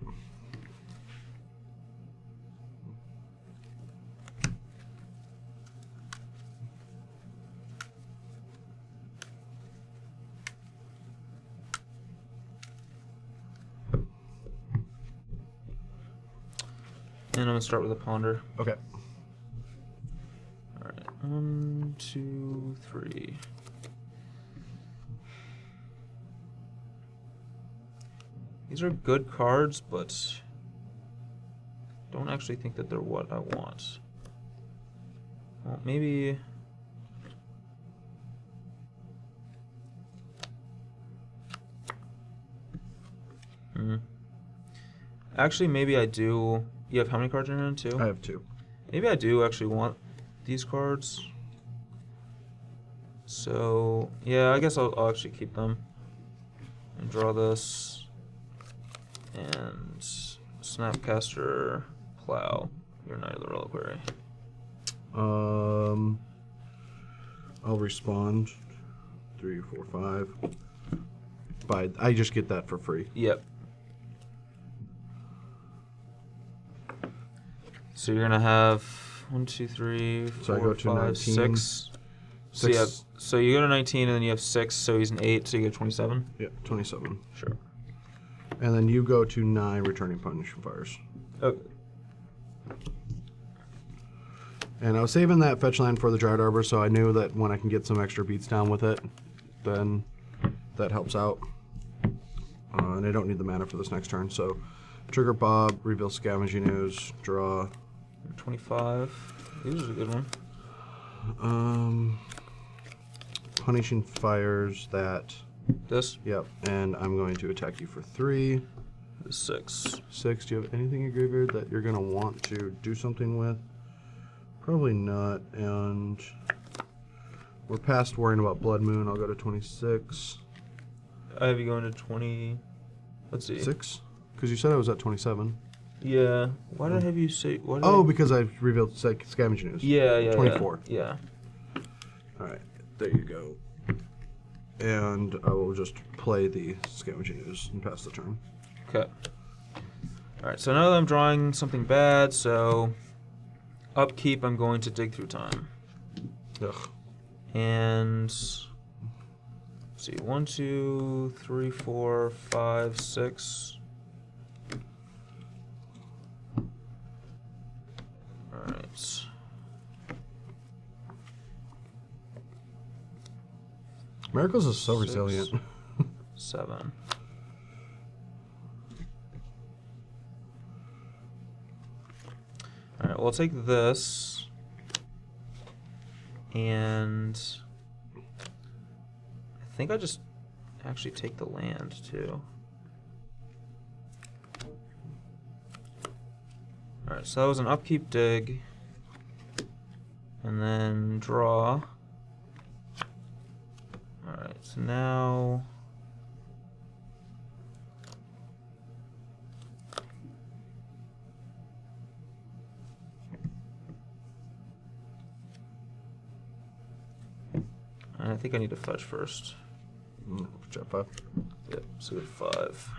S2: And I'm gonna start with a ponder.
S1: Okay.
S2: All right. 1, 2, 3. These are good cards, but don't actually think that they're what I want. Well, maybe. Actually, maybe I do. You have how many cards in your hand? 2?
S1: I have 2.
S2: Maybe I do actually want these cards. So, yeah, I guess I'll actually keep them. And draw this. And Snapcaster, Plow. Your Knight of the Reliquary.
S1: I'll respond. 3, 4, 5. I just get that for free.
S2: Yep. So you're gonna have 1, 2, 3, 4,
S1: So I go to
S2: 5,
S1: 19.
S2: 6. So you go to 19 and then you have 6, so he's an 8, so you get 27?
S1: Yeah, 27.
S2: Sure.
S1: And then you go to 9, returning punishing fires.
S2: Okay.
S1: And I was saving that fetch land for the Dryad Arbor, so I knew that when I can get some extra beats down with it, then that helps out. And I don't need the mana for this next turn, so trigger Bob, reveal Scavenging Ooze, draw.
S2: 25. This is a good one.
S1: Punishing Fires that.
S2: This?
S1: Yep, and I'm going to attack you for 3.
S2: 6.
S1: 6. Do you have anything in your graveyard that you're going to want to do something with? Probably not, and we're past worrying about Blood Moon. I'll go to 26.
S2: I have you going to 20. Let's see.
S1: 6? Because you said I was at 27.
S2: Yeah. Why did I have you say?
S1: Because I revealed Scavenging Ooze.
S2: Yeah.
S1: 24.
S2: Yeah.
S1: Alright, there you go. And I will just play the Scavenging Ooze and pass the turn.
S2: Okay. Alright, so now that I'm drawing something bad, so upkeep, I'm going to Dig Through Time.
S1: Ugh.
S2: And let's see, 1, 2, 3, 4, 5, 6. Alright.
S1: Miracles is so
S2: 6,
S1: resilient.
S2: 7. Alright, well, I'll take this. And I think I just actually take the land, too. Alright, so that was an upkeep dig. And then draw. Alright, so now and I think I need to fetch first.
S1: Jet 5.
S2: Yep, so we have 5.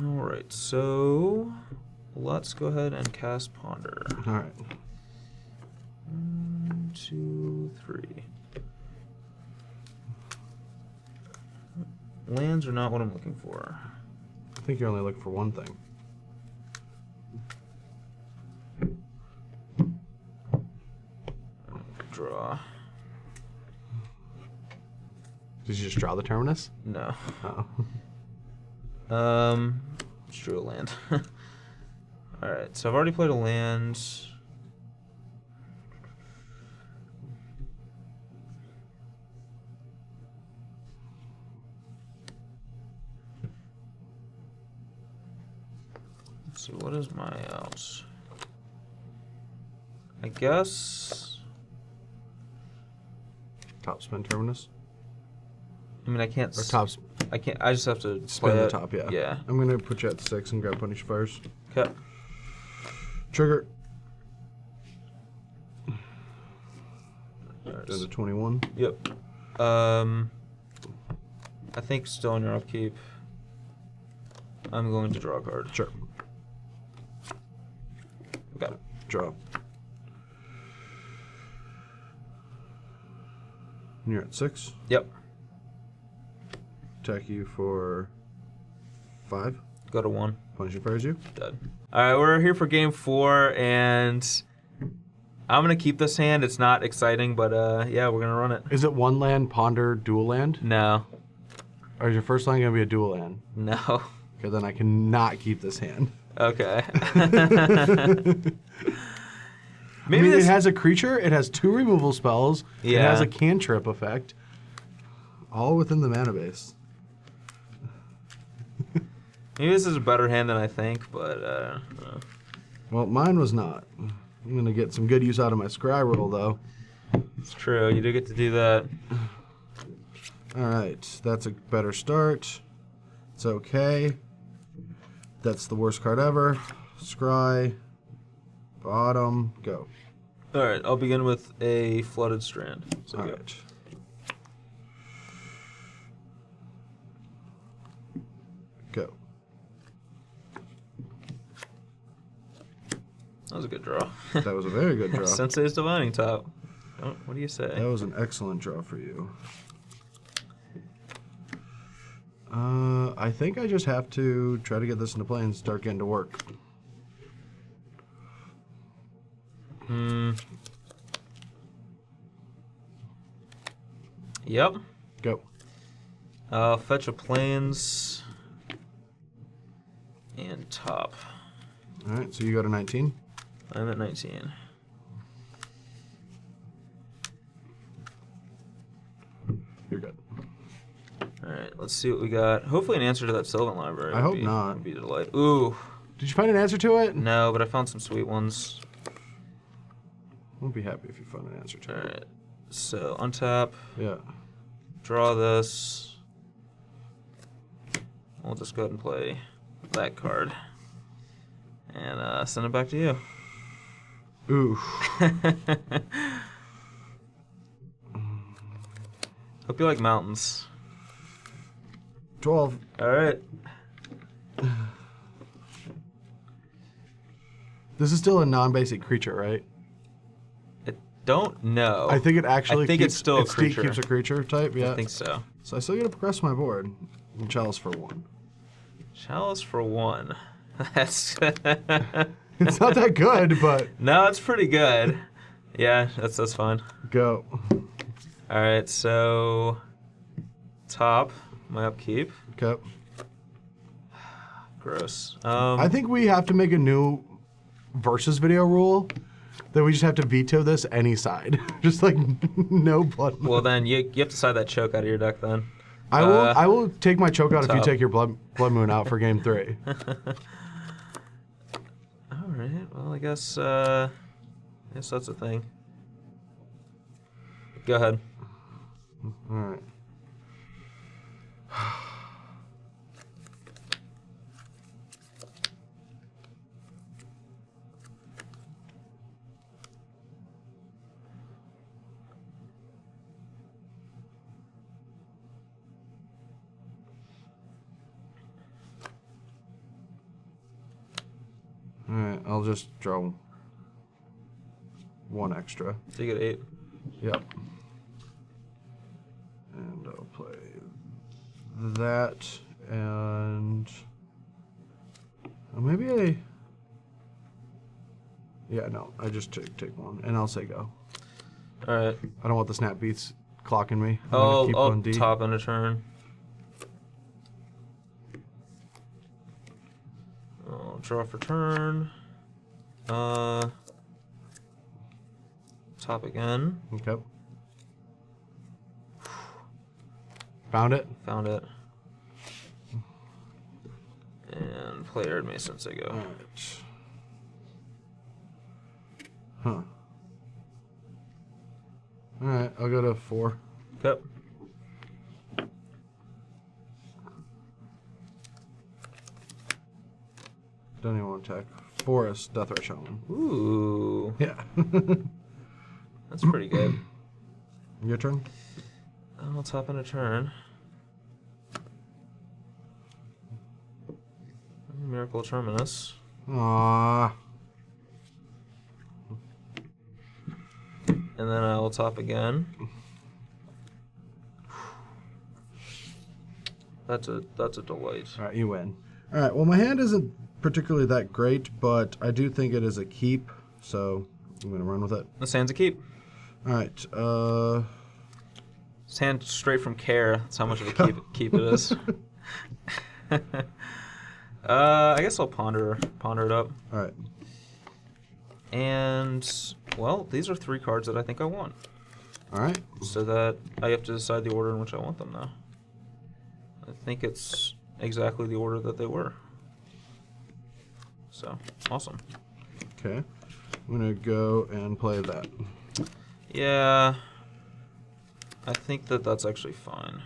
S2: Alright, so let's go ahead and cast Ponder.
S1: Alright.
S2: 1, 2, 3. Lands are not what I'm looking for.
S1: I think you only look for one thing.
S2: Draw.
S1: Did you just draw the Terminus?
S2: No.
S1: Oh.
S2: Just drew a land. Alright, so I've already played a land. Let's see, what is my out? I guess.
S1: Top spin Terminus?
S2: I mean, I can't.
S1: Or top
S2: I can't. I just have to
S1: spin
S2: play
S1: the
S2: it.
S1: top, yeah.
S2: Yeah.
S1: I'm going to put you at 6 and grab Punish Fires.
S2: Okay.
S1: Trigger.
S2: Alright.
S1: Down to 21.
S2: Yep. I think still in your upkeep. I'm going to draw a card.
S1: Sure.
S2: Okay.
S1: Draw. And you're at 6.
S2: Yep.
S1: Attack you for 5.
S2: Go to 1.
S1: Punish and fires you.
S2: Dead. All right, we're here for game 4, and I'm gonna keep this hand. It's not exciting, but yeah, we're gonna run it.
S1: Is it 1 land, ponder, dual land?
S2: No.
S1: Or is your first land gonna be a dual land?
S2: No.
S1: Okay, then I cannot keep this hand.
S2: Okay.
S1: Maybe I mean, it has a creature, it has 2 removal spells,
S2: Yeah.
S1: It has a cantrip effect. All within the mana base.
S2: Maybe this is a better hand than I think, but
S1: Well, mine was not. I'm gonna get some good use out of my scry roll though.
S2: it's true. You do get to do that.
S1: Alright, that's a better start. It's okay. That's the worst card ever. Scry. Bottom. Go.
S2: All right, I'll begin with a Flooded Strand. So go.
S1: Alright. Go.
S2: That was a good draw.
S1: That was a very good draw.
S2: Sensei's Divining Top. Oh, what do you say?
S1: That was an excellent draw for you. I think I just have to try to get this into play and start getting to work.
S2: Yep.
S1: Go.
S2: Fetch a Plains and top.
S1: Alright, so you go to 19.
S2: I'm at 19.
S1: You're good.
S2: Alright, let's see what we got. Hopefully an answer to that Sylvan Library.
S1: I hope not.
S2: Would be a delight. Ooh.
S1: Did you find an answer to it?
S2: No, but I found some sweet ones.
S1: I'll be happy if you find an answer to it.
S2: Alright. So, untap.
S1: Yeah.
S2: Draw this. We'll just go ahead and play that card. And send it back to you.
S1: Ooh.
S2: Hope you like mountains.
S1: 12.
S2: Alright.
S1: This is still a non-basic creature, right?
S2: I don't know.
S1: I think it actually
S2: I think
S1: keeps,
S2: it's still a creature.
S1: keeps a creature type, yeah.
S2: I think so.
S1: So I still get to progress my board. And Chalice for 1.
S2: Chalice for 1. That's
S1: It's not that good, but
S2: no, it's pretty good. Yeah, that's fine.
S1: go.
S2: All right, so top my upkeep.
S1: Okay.
S2: Gross.
S1: I think we have to make a new versus video rule that we just have to veto this any side. Just like no blood moon.
S2: Well, then you have to side that choke out of your deck then.
S1: I will take my choke out if you
S2: top.
S1: take your blood moon out for game 3.
S2: All right. Well, I guess that's a thing. Go ahead.
S1: All right. Alright, I'll just draw 1 extra.
S2: So you get 8.
S1: Yep. And I'll play that, and maybe yeah, no, I just take 1, and I'll say go.
S2: All right.
S1: I don't want the snap beats clocking me. I'm gonna keep
S2: I'll
S1: going D.
S2: top in a turn. I'll draw for turn. Top again.
S1: Okay. Found it?
S2: Found it. And play Arid Mason, so go.
S1: Alright. Huh. Alright, I'll go to 4.
S2: Yep.
S1: Don't even want to attack. Forest, Deathray Shaman.
S2: Ooh.
S1: Yeah.
S2: That's pretty good.
S1: Your turn?
S2: I'll top in a turn. Miracle Terminus.
S1: Aww.
S2: And then I will top again. That's a delight.
S1: All right, you win. All right, well, my hand isn't particularly that great, but I do think it is a keep, so I'm going to run with it.
S2: This hand's a keep.
S1: All right.
S2: This hand straight from Care. That's how much of a keep it is. I guess I'll ponder it up.
S1: All right.
S2: And, well, these are 3 cards that I think I want.
S1: All right.
S2: So that I have to decide the order in which I want them now. I think it's exactly the order that they were. So, awesome.
S1: Okay. I'm going to go and play that.
S2: Yeah. I think that's actually fine.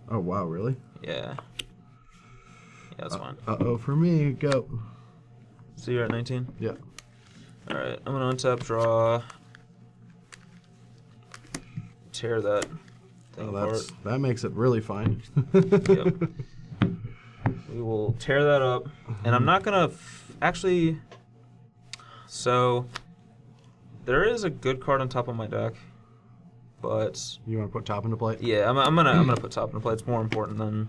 S1: Oh, wow, really?
S2: Yeah. Yeah, that's fine.
S1: Uh-oh, for me. Go.
S2: So you're at 19?
S1: Yeah.
S2: Alright, I'm going to untap, draw, tear that thing apart.
S1: That makes it really fine.
S2: Yep. We will tear that up, and I'm not going to actually, so there is a good card on top of my deck, but
S1: You want to put top into play?
S2: yeah, I'm gonna put top into play. It's more important than.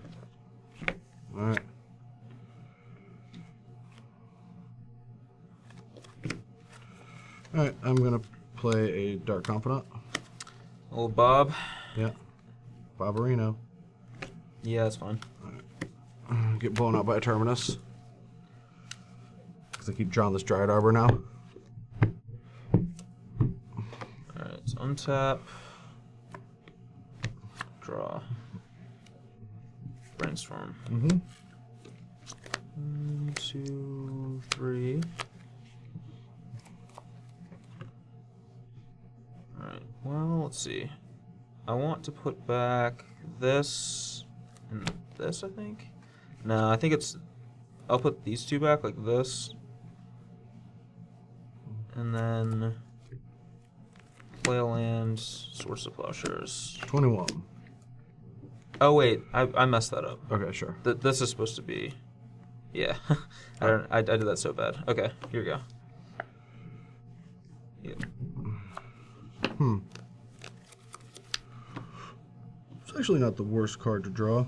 S1: All right. All right, I'm going to play a Dark Confidant.
S2: Old Bob.
S1: Yeah. Barbarino.
S2: Yeah, that's fine.
S1: Get blown out by a Terminus. Because I keep drawing this Dryad Arbor now.
S2: Alright, so untap. Draw. Brainstorm.
S1: Mm-hmm.
S2: 1, 2, 3. Alright, well, let's see. I want to put back this and this, I think. No, I think I'll put these 2 back like this. And then play a land, Source of Plowshares.
S1: 21.
S2: Oh wait, I messed that up.
S1: Okay, sure.
S2: This is supposed to be, yeah. I did that so bad. Okay, here we go. Yep.
S1: It's actually not the worst card to draw.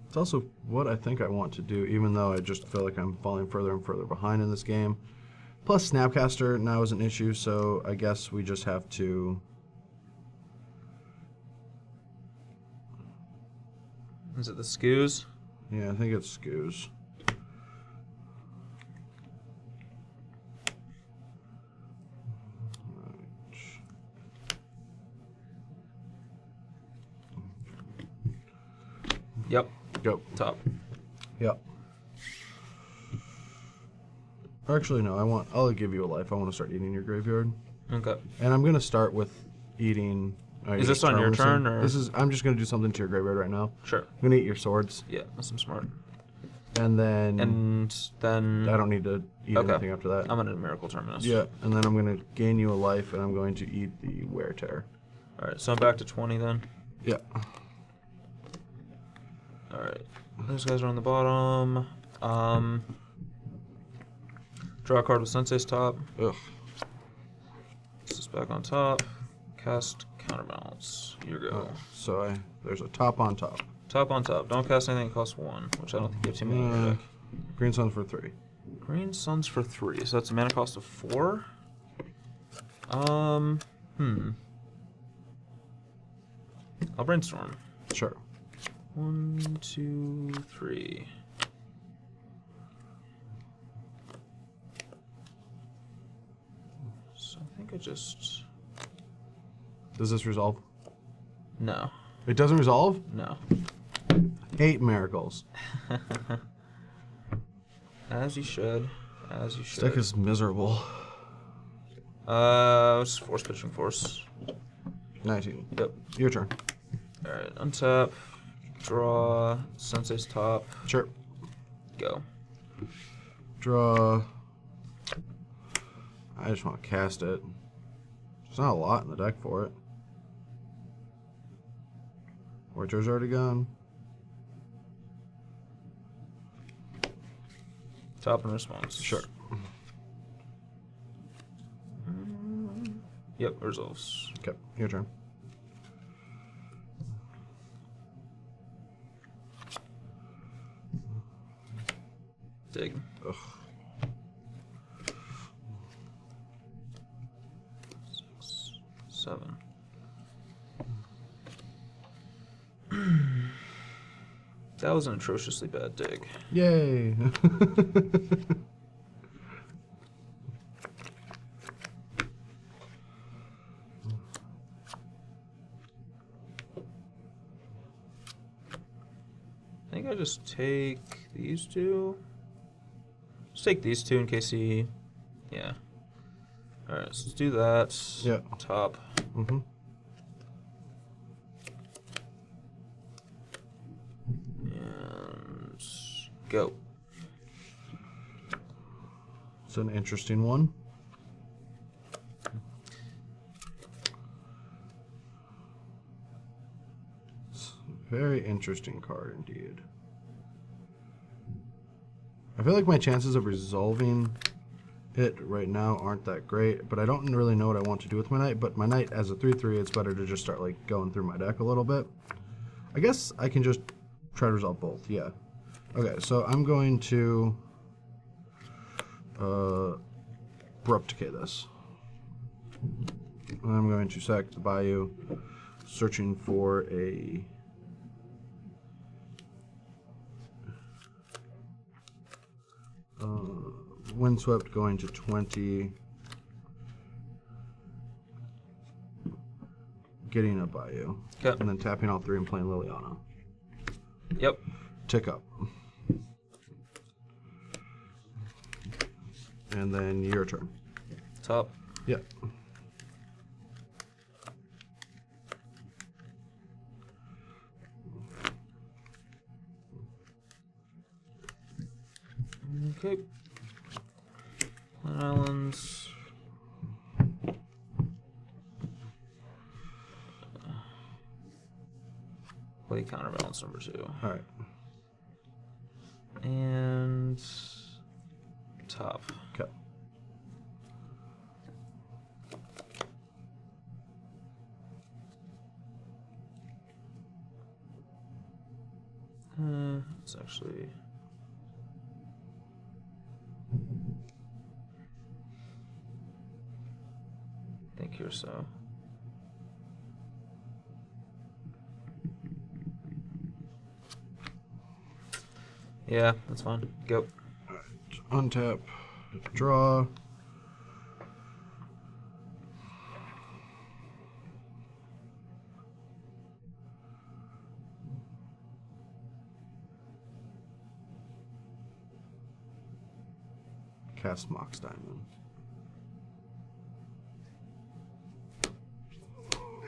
S1: It's also what I think I want to do, even though I just feel like I'm falling further and further behind in this game. Plus, Snapcaster now is an issue, so I guess we just have to...
S2: Is it the Scoos?
S1: Yeah, I think it's Scoos.
S2: Yep.
S1: Go.
S2: Top.
S1: Yep. Actually, no. I'll give you a life. I want to start eating your graveyard.
S2: Okay.
S1: And I'm gonna start with eating.
S2: Is this on your turn, or?
S1: I'm just gonna do something to your graveyard right now.
S2: Sure.
S1: I'm gonna eat your swords.
S2: Yeah, that's some smart.
S1: And then.
S2: And then.
S1: I don't need to eat anything after that.
S2: I'm gonna Miracle Terminus.
S1: Yeah, and then I'm gonna gain you a life, and I'm going to eat the Wear Tear.
S2: All right, so I'm back to 20 then.
S1: Yeah.
S2: All right. Those guys are on the bottom. Draw a card with Sensei's top.
S1: Ugh.
S2: This is back on top. Cast Counterbalance. Here you go.
S1: So there's a top on top.
S2: Top on top. Don't cast anything that costs 1, which I don't think you have too many in your deck.
S1: Green Suns for 3.
S2: Green Suns for 3. So that's a mana cost of 4. I'll Brainstorm.
S1: Sure.
S2: 1, 2, 3. So I think I just...
S1: Does this resolve?
S2: No.
S1: It doesn't resolve?
S2: No.
S1: 8 miracles.
S2: As you should. As you
S1: This
S2: should.
S1: deck is miserable.
S2: Just Force Pitching Force.
S1: 19.
S2: Yep.
S1: Your turn.
S2: Alright, untap. Draw. Sensei's top.
S1: Sure.
S2: Go.
S1: Draw. I just want to cast it. There's not a lot in the deck for it. Orchard's already gone.
S2: Top and response.
S1: Sure.
S2: Yep, resolves.
S1: Okay, your turn.
S2: Dig.
S1: Ugh.
S2: 6, 7. That was an atrociously bad dig.
S1: Yay!
S2: I think I just take these two. Just take these two in case he... Yeah. Alright, so let's do that.
S1: Yeah.
S2: Top.
S1: Mm-hmm.
S2: And... Go.
S1: It's an interesting one. It's a very interesting card indeed. I feel like my chances of resolving it right now aren't that great, but I don't really know what I want to do with my knight. But my knight as a 3/3, it's better to just start like going through my deck a little bit. I guess I can just try to resolve both. Yeah. Okay, so I'm going to abrupt decay this. I'm going to sack the Bayou, searching for a Windswept, going to 20, getting a Bayou,
S2: Okay.
S1: and then tapping all 3 and playing Liliana.
S2: Yep.
S1: Tick up. And then your turn.
S2: Top.
S1: Yep.
S2: Okay. Islands. Play counterbalance number 2.
S1: All right.
S2: And top.
S1: Okay.
S2: It's actually. I think here so. Yeah, that's fine. Go.
S1: All right. Untap. Draw. Cast Mox Diamond.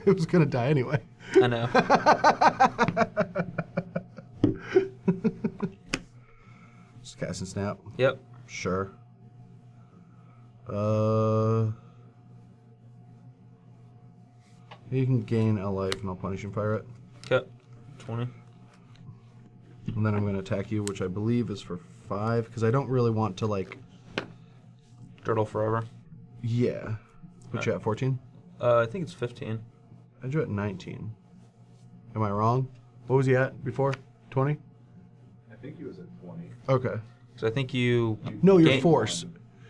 S1: It was gonna die anyway.
S2: I know.
S1: Just cast and snap.
S2: Yep.
S1: Sure. You can gain a life and I'll punish and fire it.
S2: Okay. 20.
S1: And then I'm gonna attack you, which I believe is for 5, because I don't really want to like.
S2: Turtle forever.
S1: Yeah. Put you at 14?
S2: I think it's 15.
S1: I drew at 19. Am I wrong? What was he at before? 20?
S3: I think he was at 20.
S1: Okay.
S2: So I think you.
S1: No, your
S2: gain-
S1: force.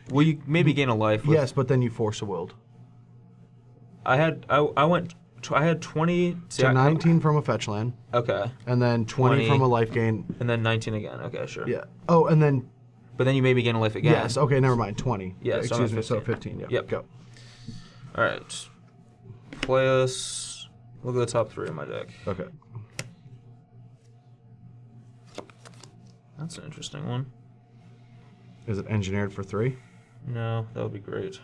S2: Well, you maybe gain a life. With,
S1: Yes, but then you force a willed.
S2: I had 20. See,
S1: So 19 from a fetch land,
S2: Okay.
S1: and then 20 from a life gain.
S2: And then 19 again. Okay, sure.
S1: Yeah. Oh, and then
S2: But then you maybe gain a life again.
S1: yes. Okay, never mind. 20.
S2: Yeah, so I'm
S1: Excuse
S2: at
S1: me. So
S2: 15.
S1: 15. Yeah.
S2: Yep.
S1: Go.
S2: All right. Play us. Look at the top 3 of my deck.
S1: Okay.
S2: That's an interesting one.
S1: Is it engineered for 3?
S2: No, that would be great.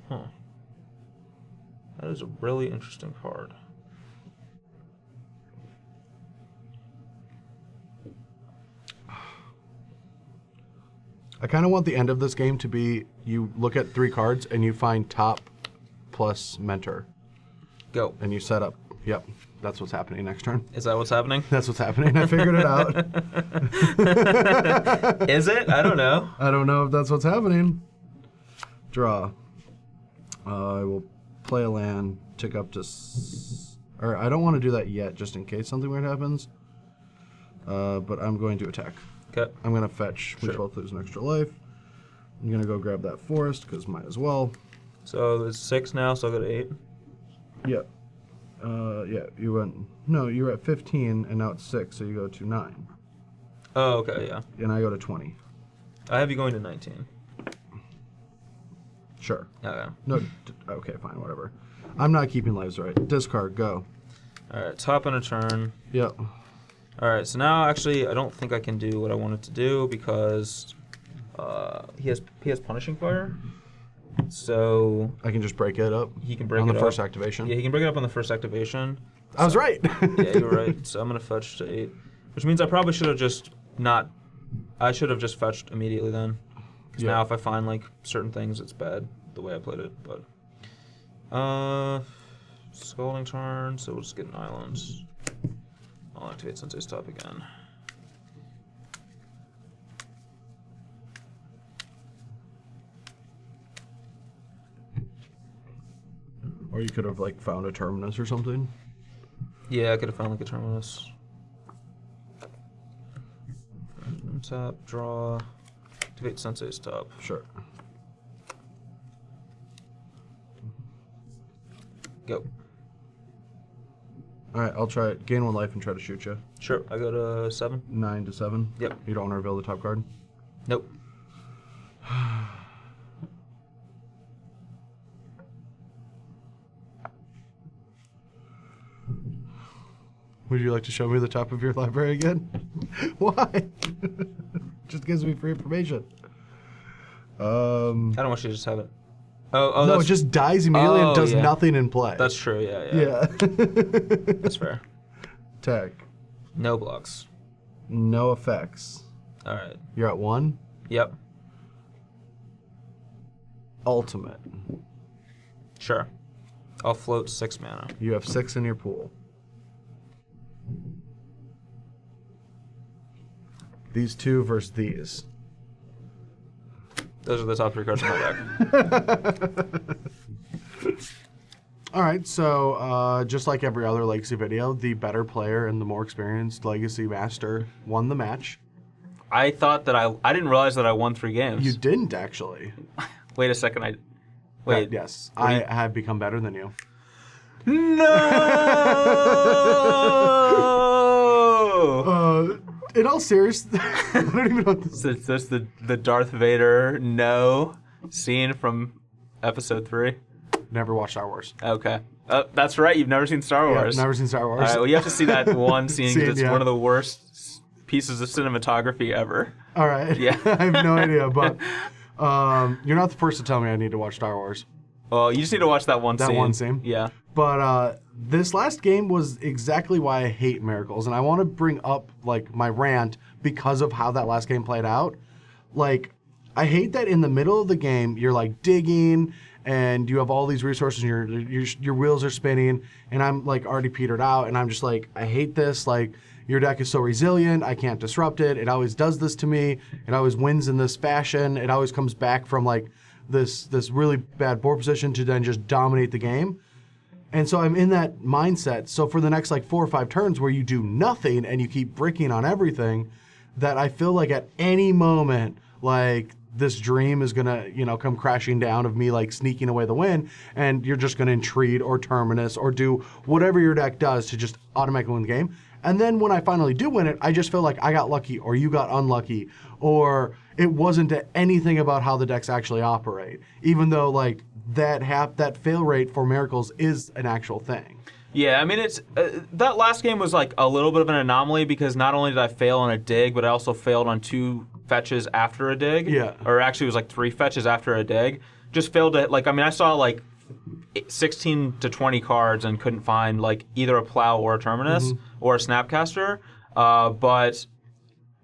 S2: Huh. That is a really interesting card.
S1: I kind of want the end of this game to be you look at 3 cards and you find top plus mentor,
S2: Go.
S1: and you set up Yep, that's what's happening next turn.
S2: Is that what's happening?
S1: That's what's happening. I figured it out.
S2: Is it? I don't know.
S1: I don't know if that's what's happening. Draw. I will play a land, tick up to... Or I don't want to do that yet, just in case something weird happens. But I'm going to attack.
S2: Okay.
S1: I'm going to fetch. We both lose an extra life. I'm going to go grab that forest, because might as well.
S2: So it's 6 now, so I'll go to 8.
S1: Yep. Yeah, you went... No, you were at 15, and now it's 6, so you go to 9.
S2: Oh, okay, yeah.
S1: And I go to 20.
S2: I have you going to 19.
S1: Sure.
S2: Okay.
S1: No, okay, fine, whatever. I'm not keeping lives right. Discard, go.
S2: Alright, top in a turn.
S1: Yep.
S2: Alright, so now actually I don't think I can do what I wanted to do because he has Punishing Fire. So
S1: I can just break it up.
S2: he can break it
S1: on
S2: up.
S1: the first activation.
S2: Yeah, he can break it up on the first activation.
S1: I was right.
S2: Yeah, you were right. So I'm gonna fetch to 8. Which means I probably should have just I should have just fetched immediately then. Because now if I find like certain things it's bad the way I played it. But Scalding turn, so we'll just get an island. I'll activate Sensei's Top again.
S1: Or you could have like found a terminus or something.
S2: Yeah, I could have found like a terminus. Tap, draw, activate Sensei's Top.
S1: Sure.
S2: Go.
S1: All right, I'll try it. Gain 1 life and try to shoot you.
S2: Sure, I go to 7.
S1: 9 to 7.
S2: Yep.
S1: You don't want to reveal the top card.
S2: Nope.
S1: Would you like to show me the top of your library again? Why? Just gives me free information.
S2: I don't want you to just have it. Oh,
S1: no,
S2: that's,
S1: it just dies immediately and does
S2: yeah.
S1: nothing in play.
S2: That's true, yeah.
S1: Yeah.
S2: That's fair.
S1: Tag.
S2: No blocks.
S1: No effects.
S2: All right.
S1: You're at 1.
S2: Yep.
S1: Ultimate.
S2: Sure. I'll float 6 mana.
S1: You have 6 in your pool. These 2 versus these.
S2: Those are the top 3 cards in my deck.
S1: All right, so just like every other Legacy video, the better player and the more experienced Legacy Master won the match.
S2: I thought that I didn't realize that I won 3 games.
S1: You didn't actually.
S2: Wait a second. Wait.
S1: Yes, I have become better than you.
S2: No!
S1: In all seriousness, I don't even know what this is.
S2: That's the Darth Vader no scene from Episode 3.
S1: Never watched Star Wars.
S2: Okay. That's right. You've never seen Star Wars.
S1: Yeah, never seen Star Wars.
S2: All right. Well, you have to see that one scene because it's
S1: yeah.
S2: one of the worst pieces of cinematography ever.
S1: All right.
S2: Yeah.
S1: I have no idea, but you're not the first to tell me I need to watch Star Wars.
S2: Well, you just need to watch that one scene.
S1: That one scene?
S2: Yeah.
S1: But this last game was exactly why I hate Miracles, and I want to bring up like my rant because of how that last game played out. Like, I hate that in the middle of the game you're like digging and you have all these resources and your wheels are spinning, and I'm like already petered out, and I'm just like, I hate this. Like, your deck is so resilient, I can't disrupt it. It always does this to me. It always wins in this fashion. It always comes back from like this really bad board position to then just dominate the game. And so I'm in that mindset. So for the next like 4 or 5 turns where you do nothing and you keep bricking on everything, that I feel like at any moment, like this dream is gonna, come crashing down of me like sneaking away the win, and you're just gonna entreat or terminus or do whatever your deck does to just automatically win the game. And then when I finally do win it, I just feel like I got lucky or you got unlucky, or it wasn't anything about how the decks actually operate, even though like that fail rate for Miracles is an actual thing.
S2: Yeah, I mean, it's that last game was like a little bit of an anomaly because not only did I fail on a dig, but I also failed on 2 fetches after a dig.
S1: Yeah.
S2: Or actually it was like 3 fetches after a dig. Just failed to, like, I mean, I saw like 16 to 20 cards and couldn't find like either a plow or a terminus or a snapcaster. But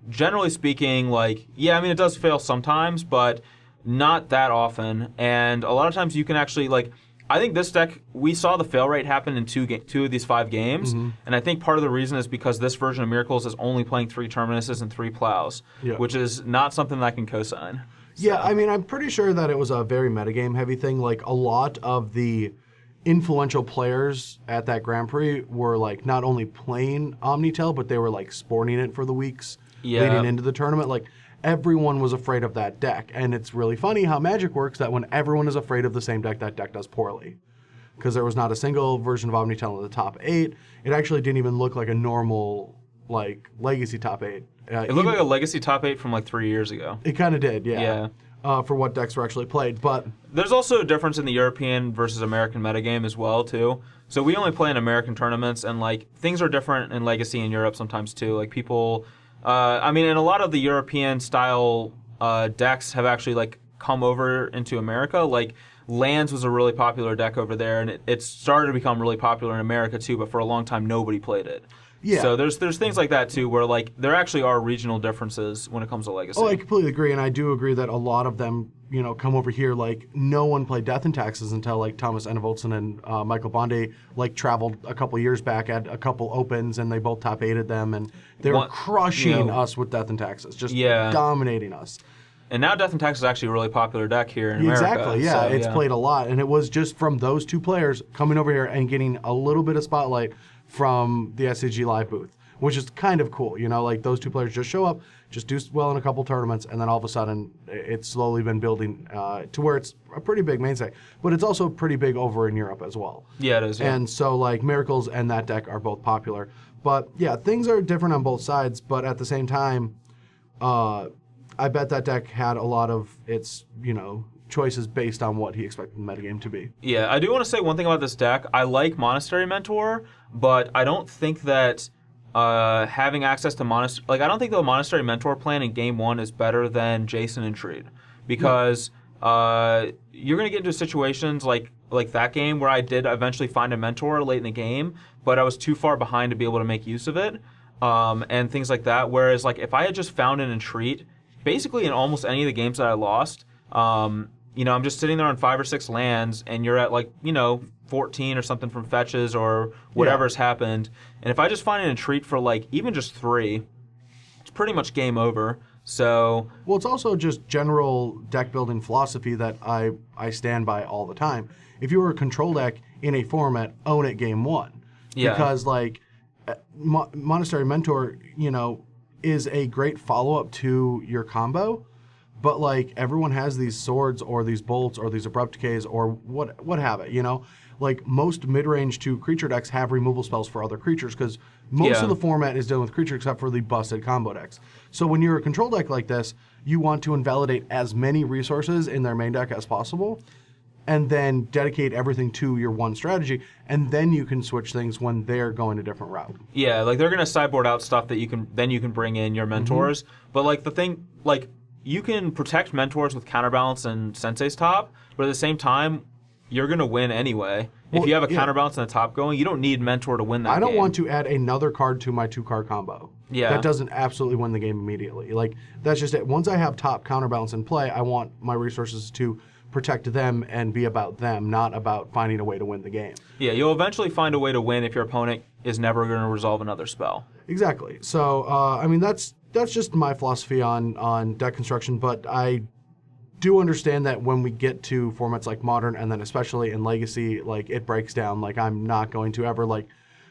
S2: generally speaking, like, yeah, I mean, it does fail sometimes, but not that often. And a lot of times you can actually, like, I think this deck, we saw the fail rate happen in two of these 5 games, and I think part of the reason is because this version of Miracles is only playing 3 Terminuses and 3 Plows, which is not something that I can co-sign.
S1: Yeah, I mean, I'm pretty sure that it was a very metagame heavy thing. Like, a lot of the influential players at that Grand Prix were, like, not only playing Omnitel, but they were, like, sporting it for the weeks leading into the tournament. Like, everyone was afraid of that deck. And it's really funny how Magic works, that when everyone is afraid of the same deck, that deck does poorly. Because there was not a single version of Omnitel in the top 8. It actually didn't even look like a normal, like, Legacy top 8.
S2: It looked like a Legacy top 8 from like 3 years ago.
S1: It kind of did, yeah. For what decks were actually played, but
S2: there's also a difference in the European versus American metagame as well, too. So we only play in American tournaments, and like things are different in Legacy in Europe sometimes too. Like people, I mean, and a lot of the European style decks have actually like come over into America. Like Lands was a really popular deck over there, and it started to become really popular in America too. But for a long time, nobody played it. Yeah. So there's things like that too, where like there actually are regional differences when it comes to Legacy.
S1: Oh, I completely agree, and I do agree that a lot of them, you know, come over here. Like no one played Death and Taxes until like Thomas Enevoldsen and Michael Bondi like traveled a couple years back at a couple opens, and they both top 8'd them, and they were crushing us with Death and Taxes, just dominating us.
S2: And now Death and Taxes is actually a really popular deck here in America.
S1: Exactly, yeah. So, it's played a lot, and it was just from those 2 players coming over here and getting a little bit of spotlight from the SCG Live booth, which is kind of cool. You know, like those 2 players just show up, just do well in a couple tournaments, and then all of a sudden it's slowly been building to where it's a pretty big mainstay. But it's also pretty big over in Europe as well.
S2: Yeah, it is. Yeah.
S1: And so like Miracles and that deck are both popular. But yeah, things are different on both sides, but at the same time, I bet that deck had a lot of its, you know, choices based on what he expected the metagame to be.
S2: Yeah, I do want to say one thing about this deck. I like Monastery Mentor, but I don't think that having access to Monastery... Like, I don't think the Monastery Mentor plan in Game 1 is better than Jason and Treat. Because you're going to get into situations like that game where I did eventually find a Mentor late in the game, but I was too far behind to be able to make use of it, and things like that. Whereas, like, if I had just found an Entreat, basically in almost any of the games that I lost... you know, I'm just sitting there on 5 or 6 lands, and you're at like, you know, 14 or something from fetches or whatever's happened. And if I just find an Entreat for like even just 3, it's pretty much game over. So
S1: well, it's also just general deck building philosophy that I stand by all the time. If you were a control deck in a format, own it game 1. Yeah. Because like Monastery Mentor, you know, is a great follow-up to your combo. But like everyone has these swords or these bolts or these abrupt decays or what have it, you know? Like most mid-range to creature decks have removal spells for other creatures because most of the format is dealing with creatures except for the busted combo decks. So when you're a control deck like this, you want to invalidate as many resources in their main deck as possible and then dedicate everything to your one strategy, and then you can switch things when they're going a different route.
S2: Yeah, like they're going to sideboard out stuff that you can bring in your mentors. But like the thing, like you can protect mentors with Counterbalance and Sensei's top, but at the same time, you're going to win anyway. Well, if you have a Counterbalance and a top going, you don't need Mentor to win that game.
S1: I don't want to add another card to my 2-card combo. Yeah. That doesn't absolutely win the game immediately. Like, that's just it. Once I have top Counterbalance in play, I want my resources to protect them and be about them, not about finding a way to win the game.
S2: Yeah, you'll eventually find a way to win if your opponent is never going to resolve another spell.
S1: Exactly. So, I mean, that's just my philosophy on deck construction, but I do understand that when we get to formats like Modern and then especially in Legacy, like it breaks down. Like I'm not going to ever like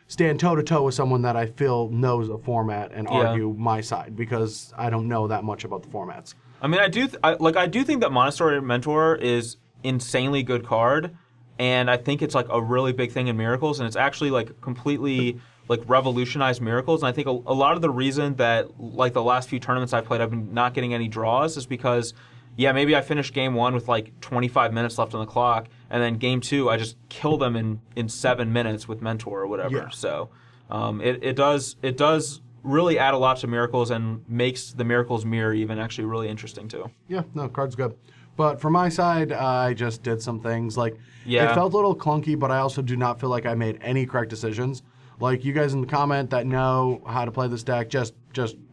S1: stand toe-to-toe with someone that I feel knows a format and argue my side because I don't know that much about the formats.
S2: I mean, I do think that Monastery Mentor is insanely good card, and I think it's like a really big thing in Miracles, and it's actually like completely like revolutionized Miracles. And I think a lot of the reason that like the last few tournaments I've played I've been not getting any draws is because maybe I finished game 1 with like 25 minutes left on the clock, and then game 2 I just kill them in 7 minutes with Mentor or whatever. Yeah. So it does really add a lot to Miracles and makes the Miracles mirror even actually really interesting too.
S1: Yeah, no, card's good. But for my side, I just did some things. Like, it felt a little clunky, but I also do not feel like I made any correct decisions. Like, you guys in the comment that know how to play this deck, just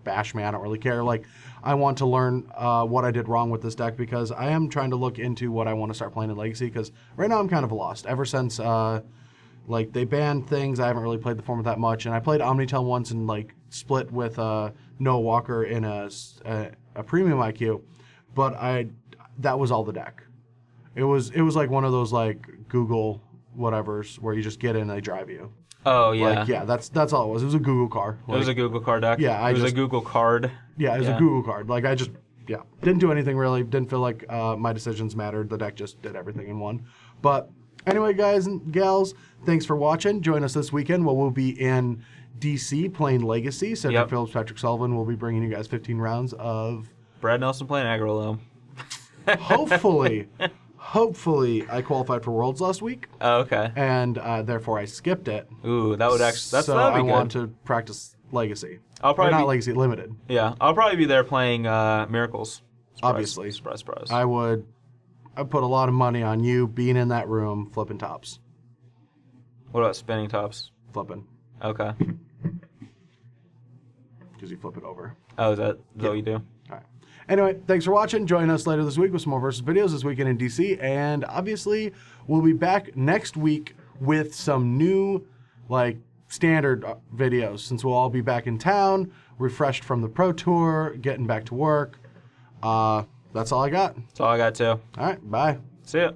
S1: bash me. I don't really care. Like, I want to learn what I did wrong with this deck because I am trying to look into what I want to start playing in Legacy because right now I'm kind of lost. Ever since like they banned things, I haven't really played the format that much. And I played Omnitel once and like split with Noah Walker in a premium IQ, but that was all the deck. It was like one of those like Google whatevers where you just get in and they drive you.
S2: Oh, yeah.
S1: Like, yeah, that's all it was. It was a Google car. Like,
S2: It was a Google card deck.
S1: Yeah,
S2: it was a Google card.
S1: Yeah, it was a Google card. Like, I just, didn't do anything really. Didn't feel like my decisions mattered. The deck just did everything in one. But anyway, guys and gals, thanks for watching. Join us this weekend where we'll be in DC playing Legacy. Cedric Phillips, Patrick Sullivan will be bringing you guys 15 rounds of...
S2: Brad Nelson playing Aggro Loam.
S1: Hopefully, I qualified for Worlds last week.
S2: Oh, okay.
S1: And therefore, I skipped it.
S2: Ooh, that would actually...
S1: So
S2: that'd be
S1: I
S2: good.
S1: want to practice Legacy.
S2: I'll probably
S1: not Legacy, Limited.
S2: Yeah, I'll probably be there playing Miracles.
S1: Obviously.
S2: Surprise.
S1: I put a lot of money on you being in that room flipping tops.
S2: What about spinning tops?
S1: Flipping.
S2: Okay.
S1: Because you flip it over.
S2: Oh, is that what you do?
S1: All right. Anyway, thanks for watching. Join us later this week with some more Versus videos this weekend in DC. And obviously, we'll be back next week with some new, like, standard videos since we'll all be back in town, refreshed from the Pro Tour, getting back to work. That's all I got.
S2: That's all I got, too.
S1: All right. Bye.
S2: See ya.